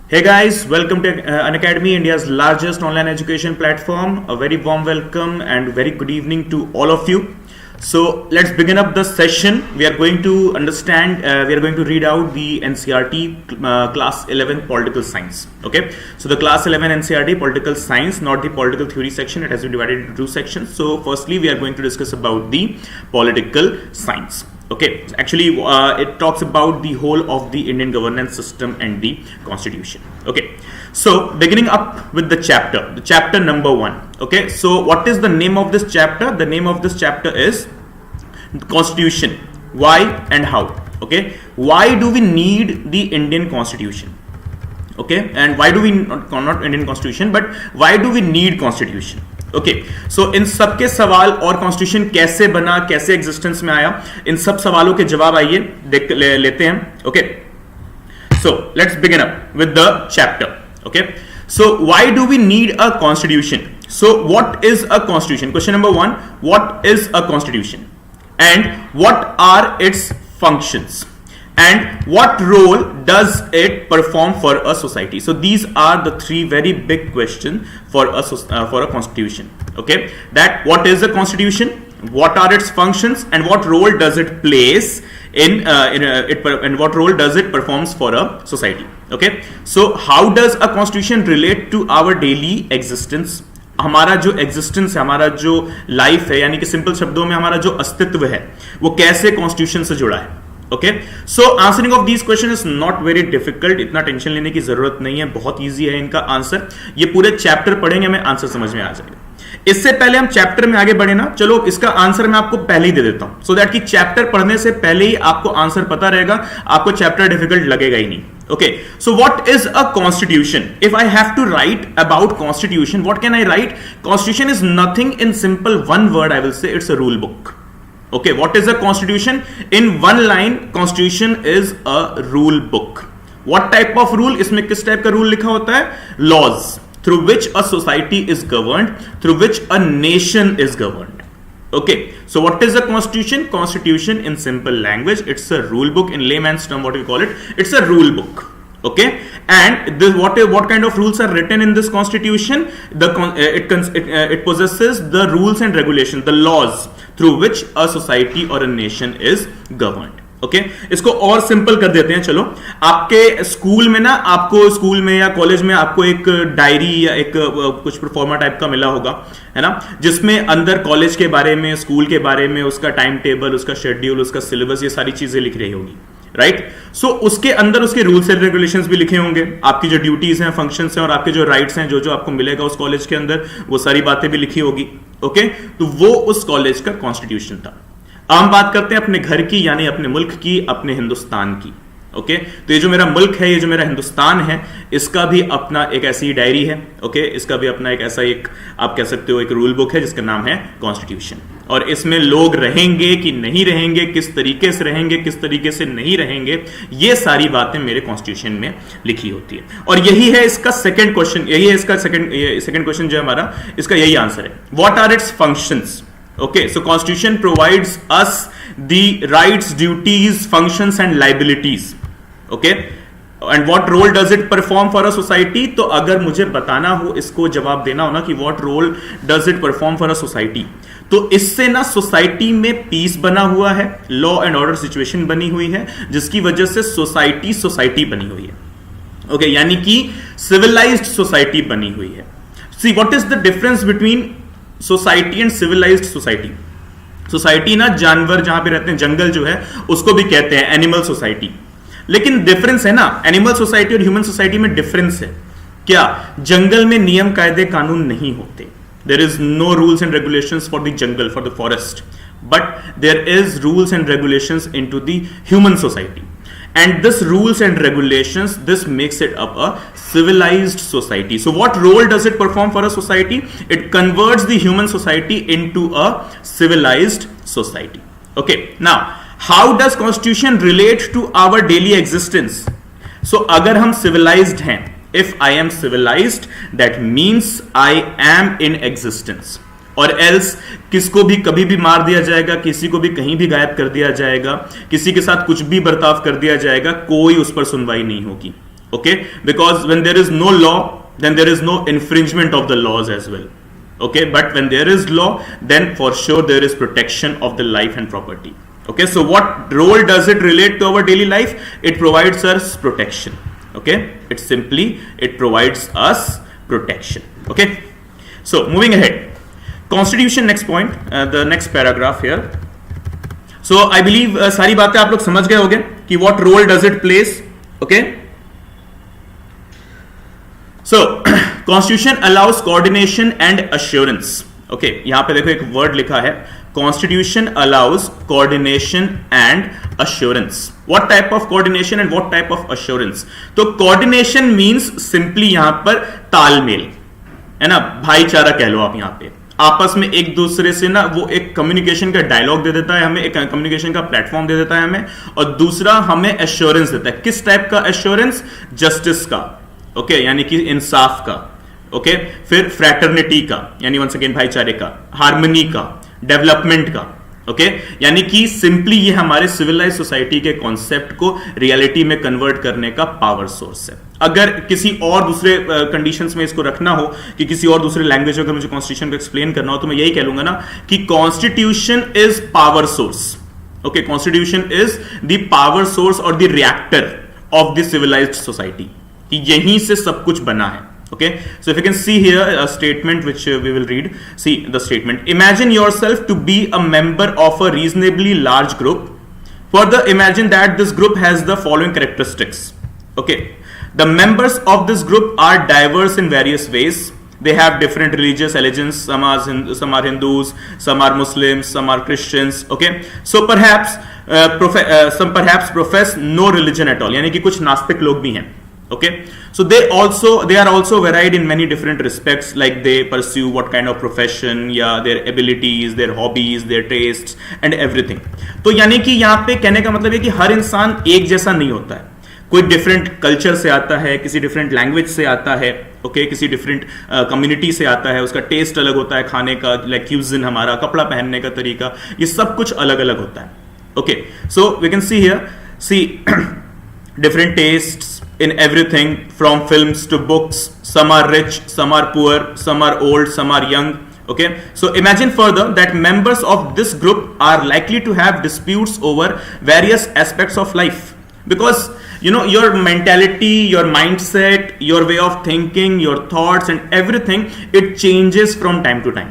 Hey guys, welcome to Unacademy, India's largest online education platform. A very warm welcome and very good evening to all of you. So let's begin up the session. We are going to we are going to read out the NCERT Class 11 Political Science. Okay, so the Class 11 NCERT Political Science, not the political theory section. It has been divided into two sections. So firstly, we are going to discuss about the political science. Okay, actually it talks about the whole of the Indian governance system and the constitution. Okay, so beginning up with the chapter number 1. Okay, so what is the name of this chapter? The name of this chapter is Constitution. Why and how? Okay, why do we need the Indian constitution? Okay, and why do we not Indian constitution, but why do we need constitution? Okay, so इन सब के सवाल और constitution कैसे बना, कैसे existence में आया, इन सब सवालों के जवाब आइए देख लेते हैं. Okay, so let's begin up with the chapter. Okay, so why do we need a constitution? So what is a constitution? Question number 1, what is a constitution and what are its functions and what role does it perform for a society? So these are the three very big questions for a constitution. Okay, that what is a constitution, what are its functions, and what role does it plays and what role does it performs for a society? Okay, so how does a constitution relate to our daily existence? हमारा जो existence है, हमारा जो life है, यानी कि simple शब्दों में हमारा जो अस्तित्व है, वो कैसे कॉन्स्टिट्यूशन से जुड़ा है? Okay, so answering of these question is not very difficult. इतना टेंशन लेने की जरूरत नहीं है, बहुत इजी है इनका आंसर. ये पूरे चैप्टर पढ़ेंगे, हमें आंसर समझ में आ जाएगा. इससे पहले हम चैप्टर में आगे बढ़े ना, चलो इसका आंसर मैं आपको पहले ही दे देता हूं, सो दैट कि चैप्टर पढ़ने से पहले ही आपको आंसर पता रहेगा, आपको चैप्टर डिफिकल्ट लगेगा ही नहीं. Okay, so what is a constitution? If I have to write about constitution, what can I write? Constitution is nothing in simple one word. I will say it's a rule book. Okay, what is a constitution? In one line, constitution is a rule book. What type of rule? इसमें किस type का rule लिखा होता है? Laws through which a society is governed, through which a nation is governed. Okay, so what is a constitution? Constitution in simple language, it's a rule book. In layman's term, what we call it? It's a rule book. Okay, and this, what kind of rules are written in this constitution? It possesses the rules and regulations, the laws through which a society or a nation is governed. Okay, इसको और simple कर देते हैं. चलो, आपके school में ना, आपको स्कूल में या कॉलेज में आपको एक डायरी या एक कुछ प्रोफॉर्मा टाइप का मिला होगा, है ना, जिसमें अंदर कॉलेज के बारे में, स्कूल के बारे में, उसका टाइम टेबल, उसका शेड्यूल, उसका सिलेबस, ये सारी चीजें लिख रही होगी, राइट. सो उसके अंदर उसके रूल्स एंड रेगुलेशंस भी लिखे होंगे, आपकी जो ड्यूटीज हैं, फंक्शंस हैं और आपके जो राइट्स हैं, जो जो आपको मिलेगा उस कॉलेज के अंदर, वो सारी बातें भी लिखी होगी. ओके, तो वो उस कॉलेज का कॉन्स्टिट्यूशन था. हम बात करते हैं अपने घर की, यानी अपने मुल्क की, अपने हिंदुस्तान की. ओके, तो ये जो मेरा मुल्क है, ये जो मेरा हिंदुस्तान है, इसका भी अपना एक ऐसी डायरी है. ओके, इसका भी अपना एक ऐसा एक, आप कह सकते हो, एक रूल बुक है जिसका नाम है कॉन्स्टिट्यूशन. और इसमें लोग रहेंगे कि नहीं रहेंगे, किस तरीके से रहेंगे, किस तरीके से नहीं रहेंगे, ये सारी बातें मेरे कॉन्स्टिट्यूशन में लिखी होती है. और यही है इसका सेकंड क्वेश्चन, यही है इसका सेकंड क्वेश्चन जो है हमारा, इसका यही आंसर है. What are its functions? Okay, so constitution provides us the rights, duties, functions and liabilities. Okay, and what role does it perform for a society? तो अगर मुझे बताना हो, इसको जवाब देना हो ना कि what role does it perform for a society, तो इससे ना सोसाइटी में पीस बना हुआ है, लॉ एंड ऑर्डर सिचुएशन बनी हुई है, जिसकी वजह से सोसाइटी बनी हुई है. ओके, यानी कि सिविलाइज्ड सोसाइटी बनी हुई है. See what is the difference between society and civilised society? Society ना, जानवर जहां पे रहते हैं, जंगल जो है उसको भी कहते हैं एनिमल सोसाइटी. लेकिन डिफरेंस है ना, एनिमल सोसाइटी और ह्यूमन सोसाइटी में डिफरेंस है. क्या? जंगल में नियम कायदे कानून नहीं होते. There is no rules and regulations for the jungle, for the forest, but there is rules and regulations into the human society. And this rules and regulations, this makes it up a civilized society. So what role does it perform for a society? It converts the human society into a civilized society. Okay, now how does constitution relate to our daily existence? So अगर हम civilized हैं, if I am civilized, that means I am in existence. और else किसको भी कभी भी मार दिया जाएगा, किसी को भी कहीं भी गायब कर दिया जाएगा, किसी के साथ कुछ भी बर्ताव कर दिया जाएगा, कोई उस पर सुनवाई नहीं होगी. Okay, because when there is no law, then there is no infringement of the laws as well. Okay, but when there is law, then for sure there is protection of the life and property. Okay, so what role does it relate to our daily life? It provides us protection. Okay, it provides us protection. Okay, so moving ahead, Constitution, next point, the next paragraph here. So I believe सारी बातें आप लोग समझ गए होंगे कि what role does it plays. Okay, so Constitution allows coordination and assurance. Okay, यहाँ पे देखो एक वर्ड लिखा है, Constitution allows coordination and assurance. What type of coordination and what type of assurance? तो coordination means simply यहाँ पर तालमेल, है ना, भाईचारा कह लो आप, यहाँ पे आपस में एक दूसरे से ना वो एक कम्युनिकेशन का डायलॉग दे देता है हमें, एक कम्युनिकेशन का प्लेटफॉर्म दे देता है हमें, और दूसरा हमें एश्योरेंस देता है. किस टाइप का एश्योरेंस? जस्टिस का. ओके, यानी कि इंसाफ का. ओके, फिर फ्रैटर्निटी का, यानी वंस अगेन भाईचारे का, हार्मनी का, डेवलपमेंट का. ओके, यानी कि सिंपली ये हमारे सिविलाइज सोसाइटी के कॉन्सेप्ट को रियलिटी में कन्वर्ट करने का पावर सोर्स है. अगर किसी और दूसरे कंडीशंस में इसको रखना हो, कि किसी और दूसरे लैंग्वेज में मुझे कॉन्स्टिट्यूशन को एक्सप्लेन करना हो, तो मैं यही कह लूंगा ना कि constitution is power source. Okay, constitution is the power source और the reactor of the civilized society, कि यहीं से सब कुछ बना है. Okay, so if you can see here a statement which we will read. See the statement: imagine yourself to be a member of a reasonably large group. Further, imagine that this group has the following characteristics. Okay, the members of this group are diverse in various ways. They have different religious allegiance. Some are Hindus, some are Muslims, some are Christians. Okay, so perhaps some perhaps profess no religion at all. यानी कि कुछ नास्तिक लोग भी हैं. Okay, so they are also varied in many different respects, like they pursue what kind of profession, yeah, their abilities, their hobbies, their tastes and everything. तो यानी कि यहाँ पे कहने का मतलब है कि हर इंसान एक जैसा नहीं होता है. कोई डिफरेंट कल्चर से आता है, किसी डिफरेंट लैंग्वेज से आता है. ओके, किसी डिफरेंट कम्युनिटी से आता है, उसका टेस्ट अलग होता है खाने का, लाइक क्यूजिन, हमारा कपड़ा पहनने का तरीका, ये सब कुछ अलग अलग होता है. Okay, so we can see here, see different tastes in everything from films to books. Some are rich, some are poor, some are old, some are young. Okay, so imagine further that members of this group are likely to have disputes over various aspects of life, because you know your mentality, your mindset, your way of thinking, your thoughts and everything, it changes from time to time.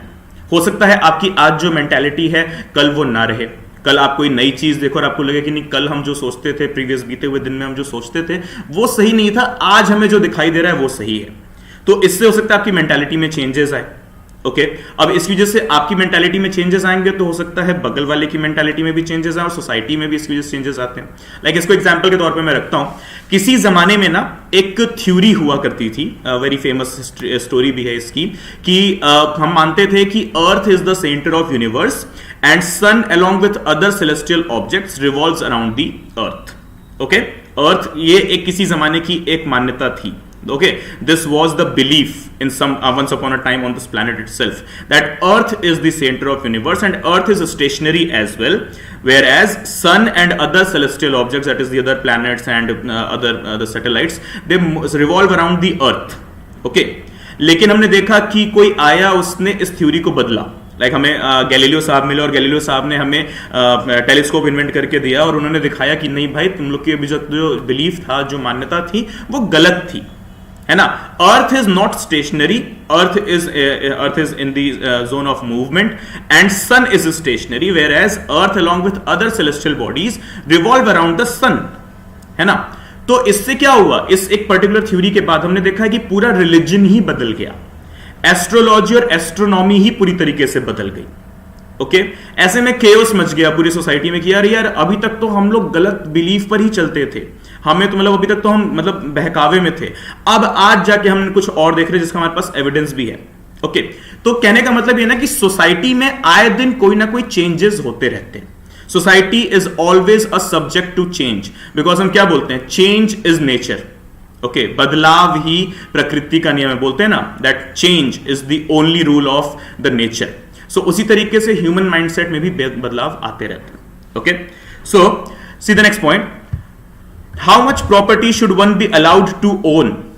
हो सकता है आपकी आज जो mentality है कल वो ना रहे. कल आप कोई नई चीज देखो और आपको लगे कि नहीं, कल हम जो सोचते थे, प्रीवियस बीते हुए दिन में हम जो सोचते थे वो सही नहीं था, आज हमें जो दिखाई दे रहा है वो सही है. तो इससे हो सकता है आपकी मेंटालिटी में चेंजेस आए. ओके, अब इस वजह से आपकी मेंटालिटी में चेंजेस आएंगे तो हो सकता है बगल वाले की मेंटालिटी में भी चेंजेस आए और सोसाइटी में भी इसकी वजह से चेंजेस आते हैं. लाइक इसको एग्जांपल के तौर पे मैं रखता हूं, किसी जमाने में ना एक थ्योरी हुआ करती थी, वेरी फेमस स्टोरी भी है इसकी, कि हम मानते थे कि earth is the centre of universe and sun along with other celestial objects revolves around the earth. Okay, अर्थ ये एक किसी जमाने की एक मान्यता थी. Okay, this was the belief in some once upon a time on this planet itself, that earth is the center of universe and earth is stationary as well, whereas sun and other celestial objects, that is the other planets and other satellites, they revolve around the earth. Okay, लेकिन हमने देखा कि कोई आया, उसने इस theory को बदला. लाइक हमें गैलीलियो साहब मिले और गैलीलियो साहब ने हमें टेलीस्कोप इन्वेंट करके दिया और उन्होंने दिखाया कि नहीं भाई, तुम लोग की जो बिलीफ था, जो मान्यता थी, वो गलत थी, है ना. Earth is not stationary, earth is in the zone of movement and sun is stationary, whereas earth along with other celestial bodies revolve around the sun, है ना. तो इससे क्या हुआ, इस एक पर्टिकुलर थ्योरी के बाद हमने देखा कि पूरा रिलीजन ही बदल गया. एस्ट्रोलॉजी और एस्ट्रोनॉमी ही पूरी तरीके से बदल गई. ओके, ऐसे में केओस मच गया पूरी सोसाइटी में कि यार अभी तक तो हम लोग गलत बिलीफ पर ही चलते थे, हमें तो मतलब अभी तक तो हम मतलब बहकावे में थे, अब आज जाके हम कुछ और देख रहे हैं जिसका हमारे पास एविडेंस भी है. ओके, तो कहने का मतलब ये ना कि सोसाइटी में आए दिन कोई ना कोई चेंजेस होते रहते हैं. Society is always a subject to change, because हम क्या बोलते हैं, चेंज इज नेचर. ओके, बदलाव ही प्रकृति का नियम है, बोलते हैं ना, that change is the only rule of the nature. So उसी तरीके से ह्यूमन माइंडसेट में भी बदलाव आते रहते हैं. Okay, so see the next point. How much property should one be allowed to own?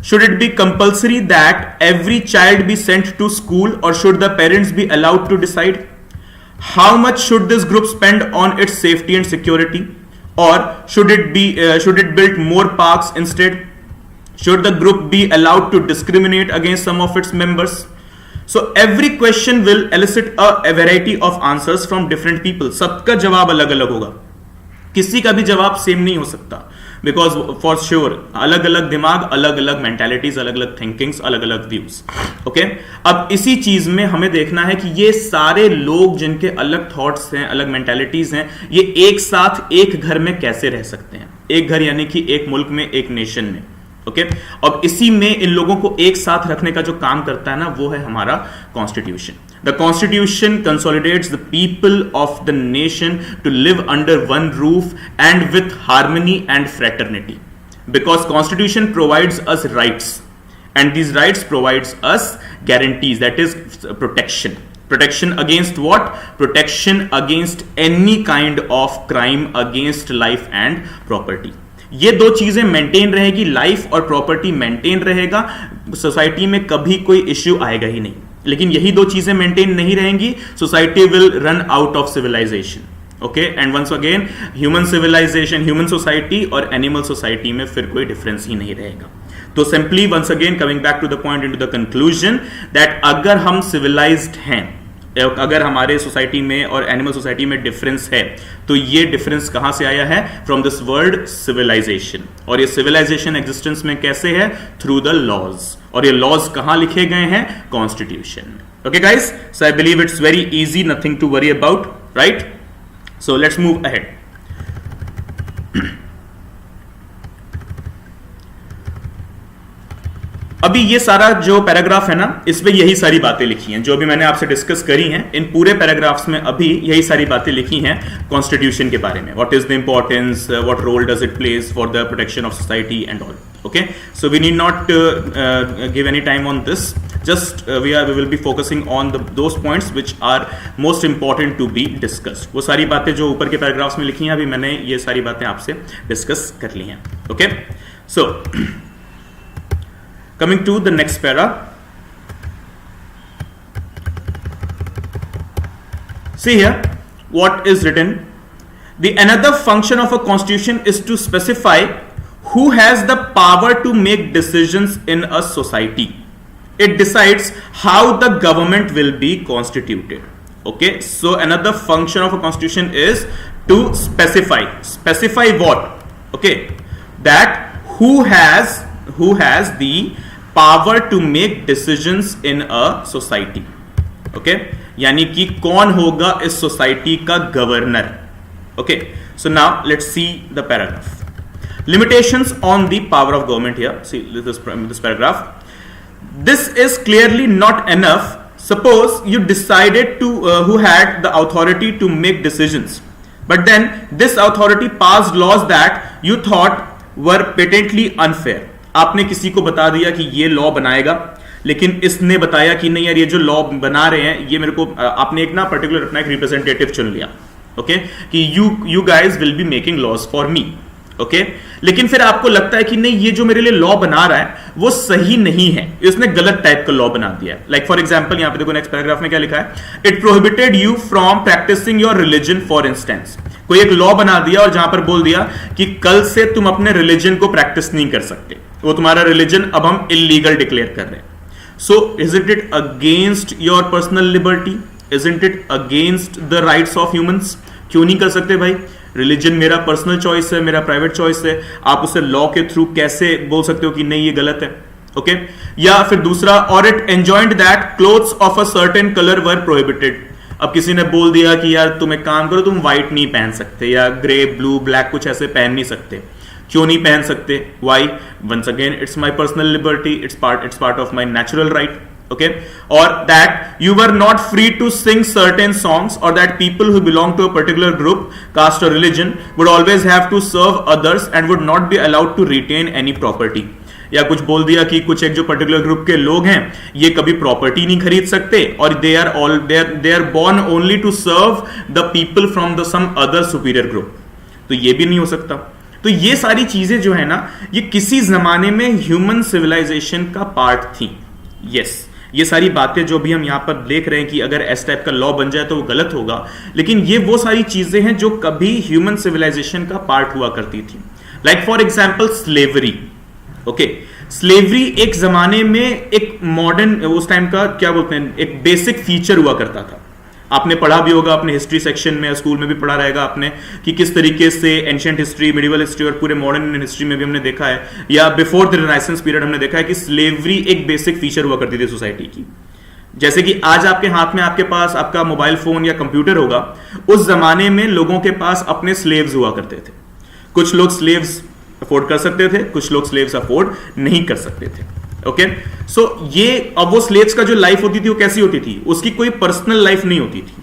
Should it be compulsory that every child be sent to school, or should the parents be allowed to decide? How much should this group spend on its safety and security? Or should it build more parks instead? Should the group be allowed to discriminate against some of its members? So every question will elicit a variety of answers from different people. सबका जवाब अलग अलग होगा, किसी का भी जवाब same नहीं हो सकता, बिकॉज फॉर श्योर अलग अलग दिमाग, अलग अलग मेंटालिटीज, अलग अलग थिंकिंग्स, अलग अलग व्यूज. ओके, अब इसी चीज में हमें देखना है कि ये सारे लोग जिनके अलग थॉट्स हैं, अलग मेंटालिटीज हैं, ये एक साथ एक घर में कैसे रह सकते हैं. एक घर यानी कि एक मुल्क में, एक नेशन में. ओके, अब इसी में इन लोगों को एक साथ रखने का जो काम करता है ना, वो है हमारा constitution. The Constitution consolidates the people of the nation to live under one roof and with harmony and fraternity. Because Constitution provides us rights, and these rights provides us guarantees, that is protection. Protection against what? Protection against any kind of crime against life and property. ये दो चीजें maintain रहेगी, life और property maintain रहेगा, society में कभी कोई issue आएगा ही नहीं. लेकिन यही दो चीजें मेंटेन नहीं रहेंगी, society will run out of civilisation. Okay, and once again human civilisation, human society और एनिमल सोसाइटी में फिर कोई डिफरेंस ही नहीं रहेगा. तो simply once again coming back to the point, into the conclusion, that अगर हम सिविलाइज्ड हैं, अगर हमारे सोसाइटी में और एनिमल सोसाइटी में डिफरेंस है, तो ये डिफरेंस कहां से आया है? From this word civilisation. और ये सिविलाइजेशन एग्जिस्टेंस में कैसे है? Through the laws. और ये लॉज कहां लिखे गए हैं? Constitution. Okay guys, so I believe it's very easy, nothing to worry about, right? So let's move ahead. अभी ये सारा जो पैराग्राफ है ना, इसमें यही सारी बातें लिखी हैं जो अभी मैंने आपसे डिस्कस करी हैं. इन पूरे पैराग्राफ्स में अभी यही सारी बातें लिखी हैं कॉन्स्टिट्यूशन के बारे में. What is the importance, what role does it place for the protection of society and all. Okay, so we need not give any time on this. Just we will be focusing on those points which are most important to be discussed. वो सारी बातें जो ऊपर के paragraphs में लिखी हैं, अभी मैंने ये सारी बातें आपसे डिस्कस कर ली हैं. Okay, so coming to the next para. See here what is written. The another function of a constitution is to specify who has the power to make decisions in a society. It decides how the government will be constituted. Okay, so another function of a constitution is to specify. Specify what? Okay, that who has the power to make decisions in a society. Okay, यानी कि कौन होगा इस society का governor. Okay, so now let's see the paragraph. Limitations on the power of government here. See this paragraph. This is clearly not enough. Suppose you decided to who had the authority to make decisions, but then this authority passed laws that you thought were patently unfair. आपने किसी को बता दिया कि ये law बनाएगा, लेकिन इसने बताया कि नहीं यार, ये जो लॉ बना रहे हैं ये मेरे को, आपने एक ना पर्टिकुलर अपना एक रिप्रेजेंटेटिव चुन लिया. ओके, कि you guys will be making laws for me. Okay, लेकिन फिर आपको लगता है कि नहीं, ये जो मेरे लिए लॉ बना रहा है वो सही नहीं है, इसने गलत टाइप का लॉ बना दिया है. लाइक फॉर एग्जाम्पल यहाँ पे देखो नेक्स्ट पैराग्राफ में क्या लिखा है. It prohibited you from practising your religion for instance. कोई एक लॉ बना दिया और जहां पर बोल दिया कि कल से तुम अपने रिलीजन को प्रैक्टिस नहीं कर सकते, वो तुम्हारा रिलीजन अब हम इलीगल डिक्लेयर कर रहे हैं. सो isn't it against your personal liberty? Isn't it against the rights of humans? क्यों नहीं कर सकते भाई? रिलीजन मेरा पर्सनल चॉइस है, मेरा प्राइवेट चॉइस है. आप उसे लॉ के थ्रू कैसे बोल सकते हो कि नहीं ये गलत है? ओके, या फिर दूसरा, और it enjoyed that clothes of a certain colour were prohibited. अब किसी ने बोल दिया कि यार तुम एक काम करो, तुम व्हाइट नहीं पहन सकते, या ग्रे, ब्लू, ब्लैक कुछ ऐसे पहन नहीं सकते. क्यों नहीं पहन सकते? Why? Once again it's my personal liberty, it's part of my natural right. Okay, or that you were not free to sing certain songs, or that people who belong to a particular group, caste or religion would always have to serve others and would not be allowed to retain any property. या कुछ बोल दिया कि कुछ एक जो particular group के लोग हैं ये कभी प्रॉपर्टी नहीं खरीद सकते, और they are born only to serve the people from the some other superior group. तो ये भी नहीं हो सकता. तो ये सारी चीजें जो है ना, ये किसी जमाने में ह्यूमन सिविलाइजेशन का पार्ट थी। यस, ये सारी बातें जो भी हम यहां पर देख रहे हैं कि अगर इस टाइप का लॉ बन जाए तो वो गलत होगा, लेकिन ये वो सारी चीजें हैं जो कभी ह्यूमन सिविलाइजेशन का पार्ट हुआ करती थी। Like for example slavery. Okay, slavery एक जमाने में एक मॉडर्न, उस टाइम का क्या बोलते हैं, एक बेसिक फीचर हुआ करता था। आपने पढ़ा भी होगा अपने हिस्ट्री सेक्शन में, स्कूल में भी पढ़ा रहेगा आपने कि किस तरीके से एंशिएंट हिस्ट्री, मिडिवल हिस्ट्री और पूरे मॉडर्न हिस्ट्री में भी हमने देखा है, या बिफोर द रिनाइसेंस पीरियड हमने देखा है कि स्लेवरी एक बेसिक फीचर हुआ करती थी सोसाइटी की। जैसे कि आज आपके हाथ में, आपके पास आपका मोबाइल फोन या कंप्यूटर होगा, उस जमाने में लोगों के पास अपने स्लेव्स हुआ करते थे। कुछ लोग स्लेव्स अफोर्ड कर सकते थे, कुछ लोग स्लेव्स अफोर्ड नहीं कर सकते थे। ओके, सो ये, अब वो स्लेव्स का जो लाइफ होती थी वो कैसी होती थी, उसकी कोई पर्सनल लाइफ नहीं होती थी,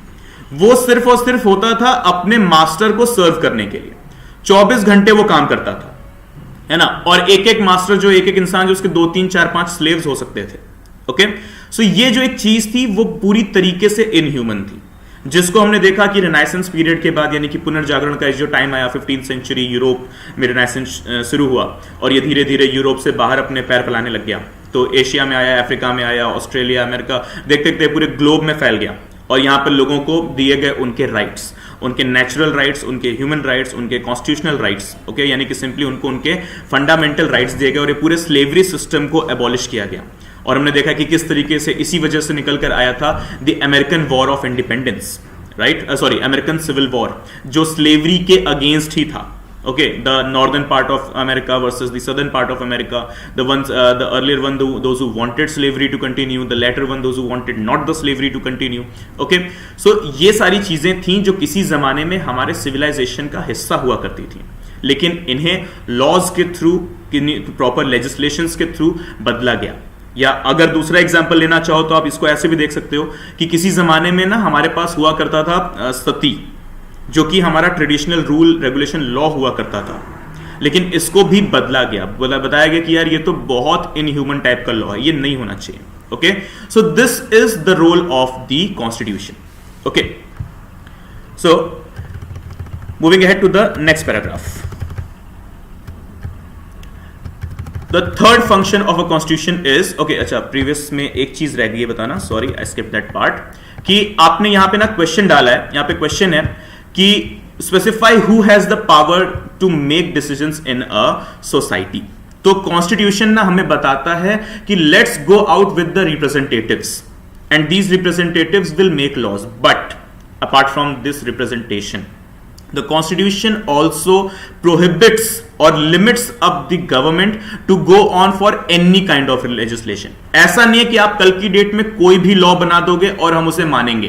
वो सिर्फ और सिर्फ होता था अपने मास्टर को सर्व करने के लिए। 24 घंटे वो काम करता था, है ना, और एक एक मास्टर जो, एक एक इंसान जो, उसके 2 3 4 5 स्लेव्स हो सकते थे। ओके, सो ये जो एक चीज थी वो पूरी तरीके से इनह्यूमन थी, जिसको हमने देखा कि रिनाइसेंस पीरियड के बाद, यानी कि पुनर्जागरण का जो टाइम आया, 15th सेंचुरी यूरोप में रिनाइसेंस शुरू हुआ और ये धीरे धीरे यूरोप से बाहर अपने पैर फैलाने लग गया। तो एशिया में आया, अफ्रीका में आया, ऑस्ट्रेलिया, अमेरिका, देखते देखते पूरे ग्लोब में फैल गया। और यहाँ पर लोगों को दिए गए उनके राइट्स, उनके नेचुरल राइट्स, उनके ह्यूमन राइट्स, उनके कॉन्स्टिट्यूशनल राइट्स। ओके, यानी कि सिंपली उनको उनके फंडामेंटल राइट्स दिए गए और ये पूरे स्लेवरी सिस्टम को एबॉलिश किया गया। और हमने देखा कि किस तरीके से इसी वजह से निकल कर आया था the American war of independence, right, sorry, American civil war, जो स्लेवरी के अगेंस्ट ही था। Okay, the northern part of America versus the southern part of America. The ones, the earlier one, those who wanted slavery to continue. The later one, those who wanted not the slavery to continue. Okay, so ये सारी चीजें थीं जो किसी जमाने में हमारे civilisation का हिस्सा हुआ करती थी, लेकिन इन्हें लॉज के थ्रू, प्रॉपर लेजिस्लेशंस के थ्रू बदला गया। या अगर दूसरा एग्जाम्पल लेना चाहो तो आप इसको ऐसे भी देख सकते हो कि किसी जमाने में ना हमारे पास हुआ करता था सती, जो कि हमारा ट्रेडिशनल रूल रेगुलेशन लॉ हुआ करता था, लेकिन इसको भी बदला गया, बताया गया कि यार ये तो बहुत इनह्यूमन टाइप का लॉ है, ये नहीं होना चाहिए। Okay, so this is the role of the constitution. Okay, so moving ahead to the next paragraph. The third function of a constitution is, okay, अच्छा, प्रीवियस में एक चीज रह गई है बताना, sorry I skip that part, कि आपने यहां पे ना क्वेश्चन डाला है, यहां पे क्वेश्चन है कि specify who has the power to make decisions in a society. तो कॉन्स्टिट्यूशन ना हमें बताता है कि let's go out with the representatives and these representatives will make laws, but apart from this representation the constitution also prohibits or limits up the government to go on for any kind of legislation. ऐसा नहीं है कि आप कल की date में कोई भी लॉ बना दोगे और हम उसे मानेंगे,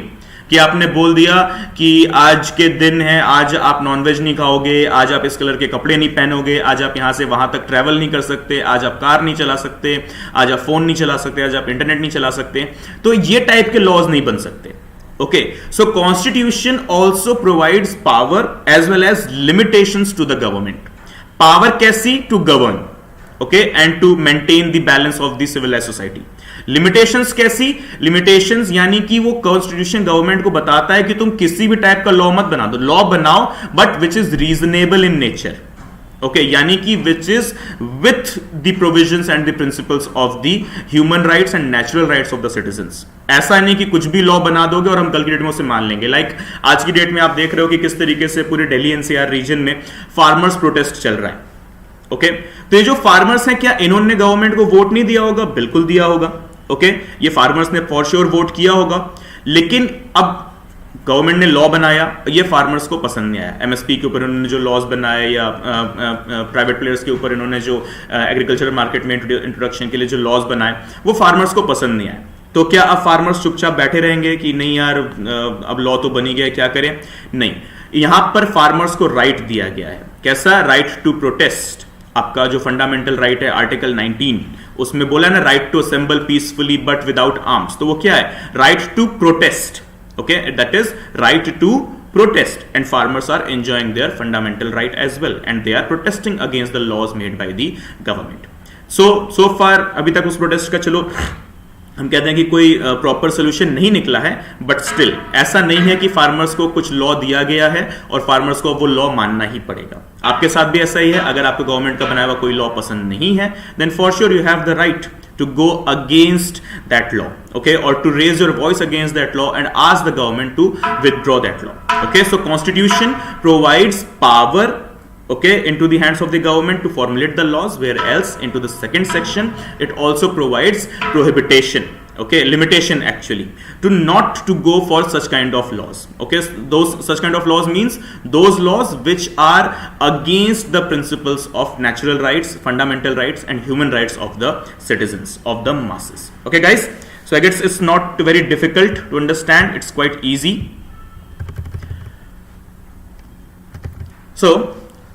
कि आपने बोल दिया कि आज के दिन है, आज आप नॉनवेज नहीं खाओगे, आज आप इस कलर के कपड़े नहीं पहनोगे, आज आप यहां से वहां तक ट्रैवल नहीं कर सकते, आज आप कार नहीं चला सकते, आज आप फोन नहीं चला सकते, आज आप इंटरनेट नहीं चला सकते। तो ये टाइप के लॉज नहीं बन सकते। Okay, so constitution also provides power as well as limitations to the government. Power कैसी? To govern, okay, and to maintain the balance of the civilized society. Limitations कैसी? Limitations यानी कि वो constitution government को बताता है कि तुम किसी भी टाइप का लॉ मत बना दो, लॉ बनाओ but which is reasonable in nature. Okay, यानी कि which is with the provisions and the principles of the human rights and natural rights of the citizens. ऐसा नहीं कि कुछ भी लॉ बना दोगे और हम कल की डेट में उसे मान लेंगे। लाइक आज की डेट में आप देख रहे हो कि किस तरीके से पूरे दिल्ली एनसीआर रीजन में फार्मर्स प्रोटेस्ट चल रहा है। ओके, तो ये जो फार्मर्स हैं, क्या इन्होंने गवर्नमेंट को वोट नहीं दिया होगा? बिल्कुल दिया होगा। ओके, ये फार्मर्स ने फॉर श्योर वोट किया होगा, लेकिन अब गवर्नमेंट ने लॉ बनाया, ये फार्मर्स को पसंद नहीं आया। एमएसपी के ऊपर इन्होंने जो लॉज बनाए या प्राइवेट प्लेयर्स के ऊपर इन्होंने जो एग्रीकल्चर मार्केट में इंट्रोडक्शन के लिए जो लॉज बनाए, वो फार्मर्स को पसंद नहीं आए। तो क्या अब फार्मर्स चुपचाप बैठे रहेंगे कि नहीं यार अब लॉ तो बनी गया, क्या करें? नहीं, यहां पर फार्मर्स को राइट दिया गया है। कैसा? Right to protest. आपका जो फंडामेंटल राइट है आर्टिकल 19, उसमें बोला ना right to assemble peacefully but without arms. तो वो क्या है? Right to protest. Okay, that is right to protest, and farmers are enjoying their fundamental right as well, and they are protesting against the laws made by the government. So far अभी तक उस protest का चलो हम कहते हैं कि कोई प्रॉपर सोल्यूशन नहीं निकला है, बट स्टिल ऐसा नहीं है कि फार्मर्स को कुछ लॉ दिया गया है और फार्मर्स को वो लॉ मानना ही पड़ेगा। आपके साथ भी ऐसा ही है, अगर आपको गवर्नमेंट का बनाया हुआ कोई लॉ पसंद नहीं है, then for sure you have the right to go against that law, okay, or to raise your voice against that law and ask the government to withdraw that law, okay. So constitution provides power, okay, into the hands of the government to formulate the laws, whereas into the second section it also provides prohibition, okay, limitation actually, to not to go for such kind of laws, okay. Those such kind of laws means those laws which are against the principles of natural rights, fundamental rights and human rights of the citizens, of the masses, okay guys. So I guess it's not very difficult to understand, it's quite easy. So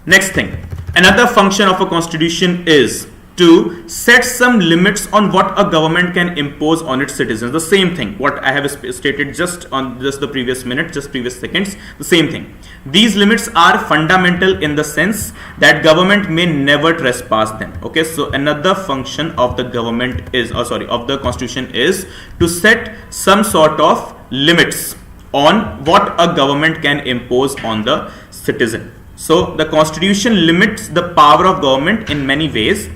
next thing, another function of a constitution is to set some limits on what a government can impose on its citizens. The same thing what I have stated just on just the previous minute, just previous seconds, the same thing. These limits are fundamental in the sense that government may never trespass them, okay. So another function of the government is, of the constitution is to set some sort of limits on what a government can impose on the citizen. So the constitution limits the power of government in many ways.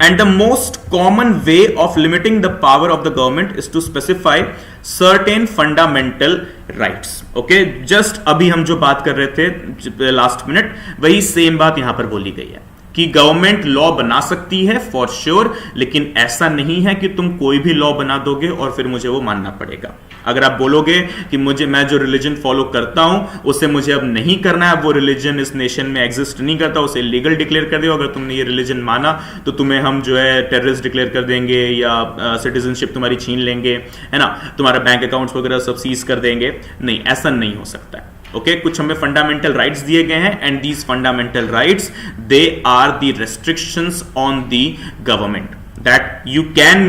And the most common way of limiting the power of the government is to specify certain fundamental rights. Okay, just अभी हम जो बात कर रहे थे last minute, वही same बात यहां पर बोली गई है कि गवर्नमेंट लॉ बना सकती है फॉर श्योर, लेकिन ऐसा नहीं है कि तुम कोई भी लॉ बना दोगे और फिर मुझे वो मानना पड़ेगा। अगर आप बोलोगे कि मैं जो रिलीजन फॉलो करता हूं उसे मुझे अब नहीं करना है, वो रिलीजन इस नेशन में एग्जिस्ट नहीं करता, उसे लीगल डिक्लेयर कर दो, अगर तुमने ये रिलीजन माना तो तुम्हें हम जो है टेररिस्ट डिक्लेयर कर देंगे या सिटीजनशिप तुम्हारी छीन लेंगे, है ना, तुम्हारा बैंक अकाउंट्स वगैरह सब सीज कर देंगे। नहीं, ऐसा नहीं हो सकता है। ओके, कुछ हमें फंडामेंटल राइट्स दिए गए हैं and these fundamental rights they are the restrictions on the government that you can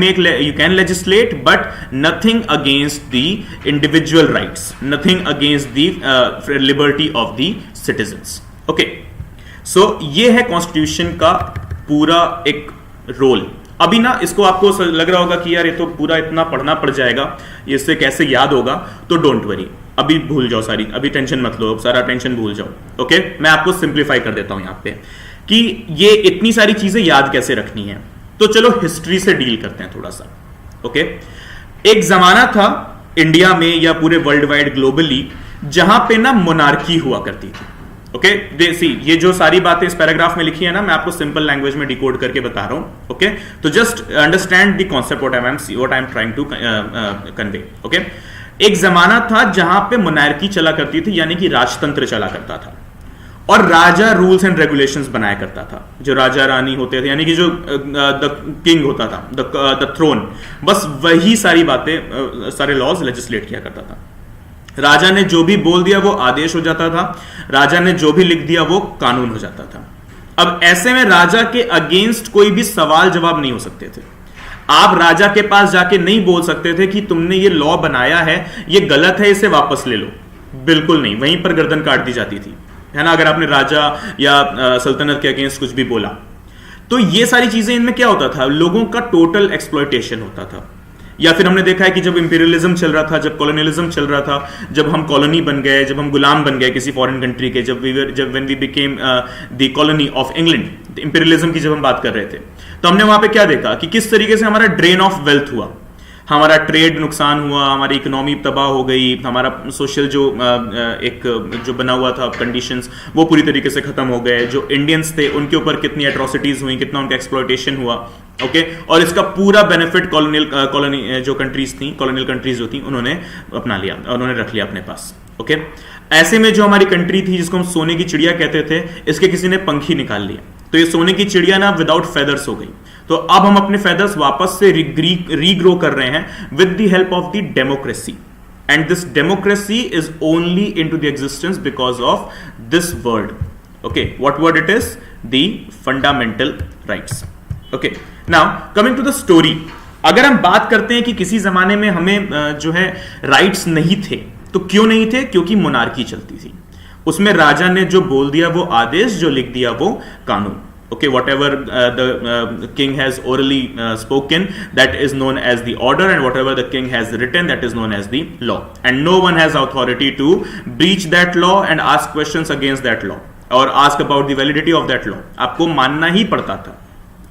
legislate, but nothing against the individual rights, nothing against the liberty of the citizens. Okay, so ये है constitution का पूरा एक role. अभी ना इसको आपको लग रहा होगा कि यार ये तो पूरा इतना पढ़ना पड़ जाएगा, इससे कैसे याद होगा, तो डोंट वरी, अभी भूल जाओ सारी, अभी टेंशन मत लो, सारा टेंशन भूल जाओ। ओके, मैं आपको सिंप्लीफाई कर देता हूं यहाँ पे कि ये इतनी सारी चीजें याद कैसे रखनी है। तो चलो हिस्ट्री से डील करते हैं थोड़ा सा। ओके, एक जमाना था इंडिया में या पूरे वर्ल्ड वाइड ग्लोबली जहां पे ना मोनार्की हुआ करती थी। ओके, देखिए ये जो सारी बातें इस पैराग्राफ में लिखी है ना, मैं आपको सिंपल लैंग्वेज में डिकोड करके बता रहा हूं। ओके, तो just understand the concept what I am trying to convey. Okay, एक जमाना था जहां पे मोनार्की चला करती थी, यानी कि राजतंत्र चला करता था, और राजा रूल्स एंड रेगुलेशंस बनाया करता था। जो राजा रानी होते थे, यानी कि जो द किंग होता था, द थ्रोन, बस वही सारी बातें, सारे लॉज लेजिस्लेट किया करता था। राजा ने जो भी बोल दिया वो आदेश हो जाता था, राजा ने जो भी लिख दिया वो कानून हो जाता था। अब ऐसे में राजा के अगेंस्ट कोई भी सवाल जवाब नहीं हो सकते थे। आप राजा के पास जाके नहीं बोल सकते थे कि तुमने ये लॉ बनाया है, ये गलत है, इसे वापस ले लो। बिल्कुल नहीं, वहीं पर गर्दन काट दी जाती थी, है ना, अगर आपने राजा या सल्तनत के अगेंस्ट कुछ भी बोला। तो ये सारी चीजें, इनमें क्या होता था, लोगों का टोटल एक्सप्लॉयटेशन होता था। या फिर हमने देखा है कि जब इंपीरियलिज्म चल रहा था, जब कॉलोनियलिज्म चल रहा था, जब हम कॉलोनी बन गए, जब हम गुलाम बन गए किसी फॉरेन कंट्री के, जब when we became the colony of England, imperialism की जब हम बात कर रहे थे, तो हमने वहां पे क्या देखा कि किस तरीके से हमारा ड्रेन ऑफ वेल्थ हुआ, हमारा ट्रेड नुकसान हुआ, हमारी इकोनॉमी तबाह हो गई, हमारा सोशल जो जो बना हुआ था कंडीशंस वो पूरी तरीके से खत्म हो गए। जो इंडियंस थे उनके ऊपर कितनी एट्रोसिटीज हुई, कितना उनका एक्सप्लॉयटेशन हुआ। ओके, और इसका पूरा बेनिफिट कॉलोनी जो कंट्रीज थी, कॉलोनियल कंट्रीज जो थी, उन्होंने अपना लिया, उन्होंने रख लिया अपने पास। ओके, ऐसे में जो हमारी कंट्री थी जिसको हम सोने की चिड़िया कहते थे, इसके किसी ने पंख ही निकाल लिए, तो ये सोने की चिड़िया ना विदाउट फेदर्स हो गई। तो अब हम अपने फेदर्स वापस से रीग्रो कर रहे हैं with the help of the democracy, and this democracy is only into the existence because of this word. Okay, what word it is? The fundamental rights. Okay, now coming to the story, अगर हम बात करते हैं कि किसी जमाने में हमें जो है राइट्स नहीं थे, तो क्यों नहीं थे? क्योंकि मोनार्की चलती थी, उसमें राजा ने जो बोल दिया वो आदेश, जो लिख दिया वो कानून। Okay, whatever the king has orally spoken, that is known as the order, and whatever the king has written, that is known as the law. And no one has authority to breach that law and ask questions against that law or ask about the validity of that law. आपको मानना ही पड़ता था,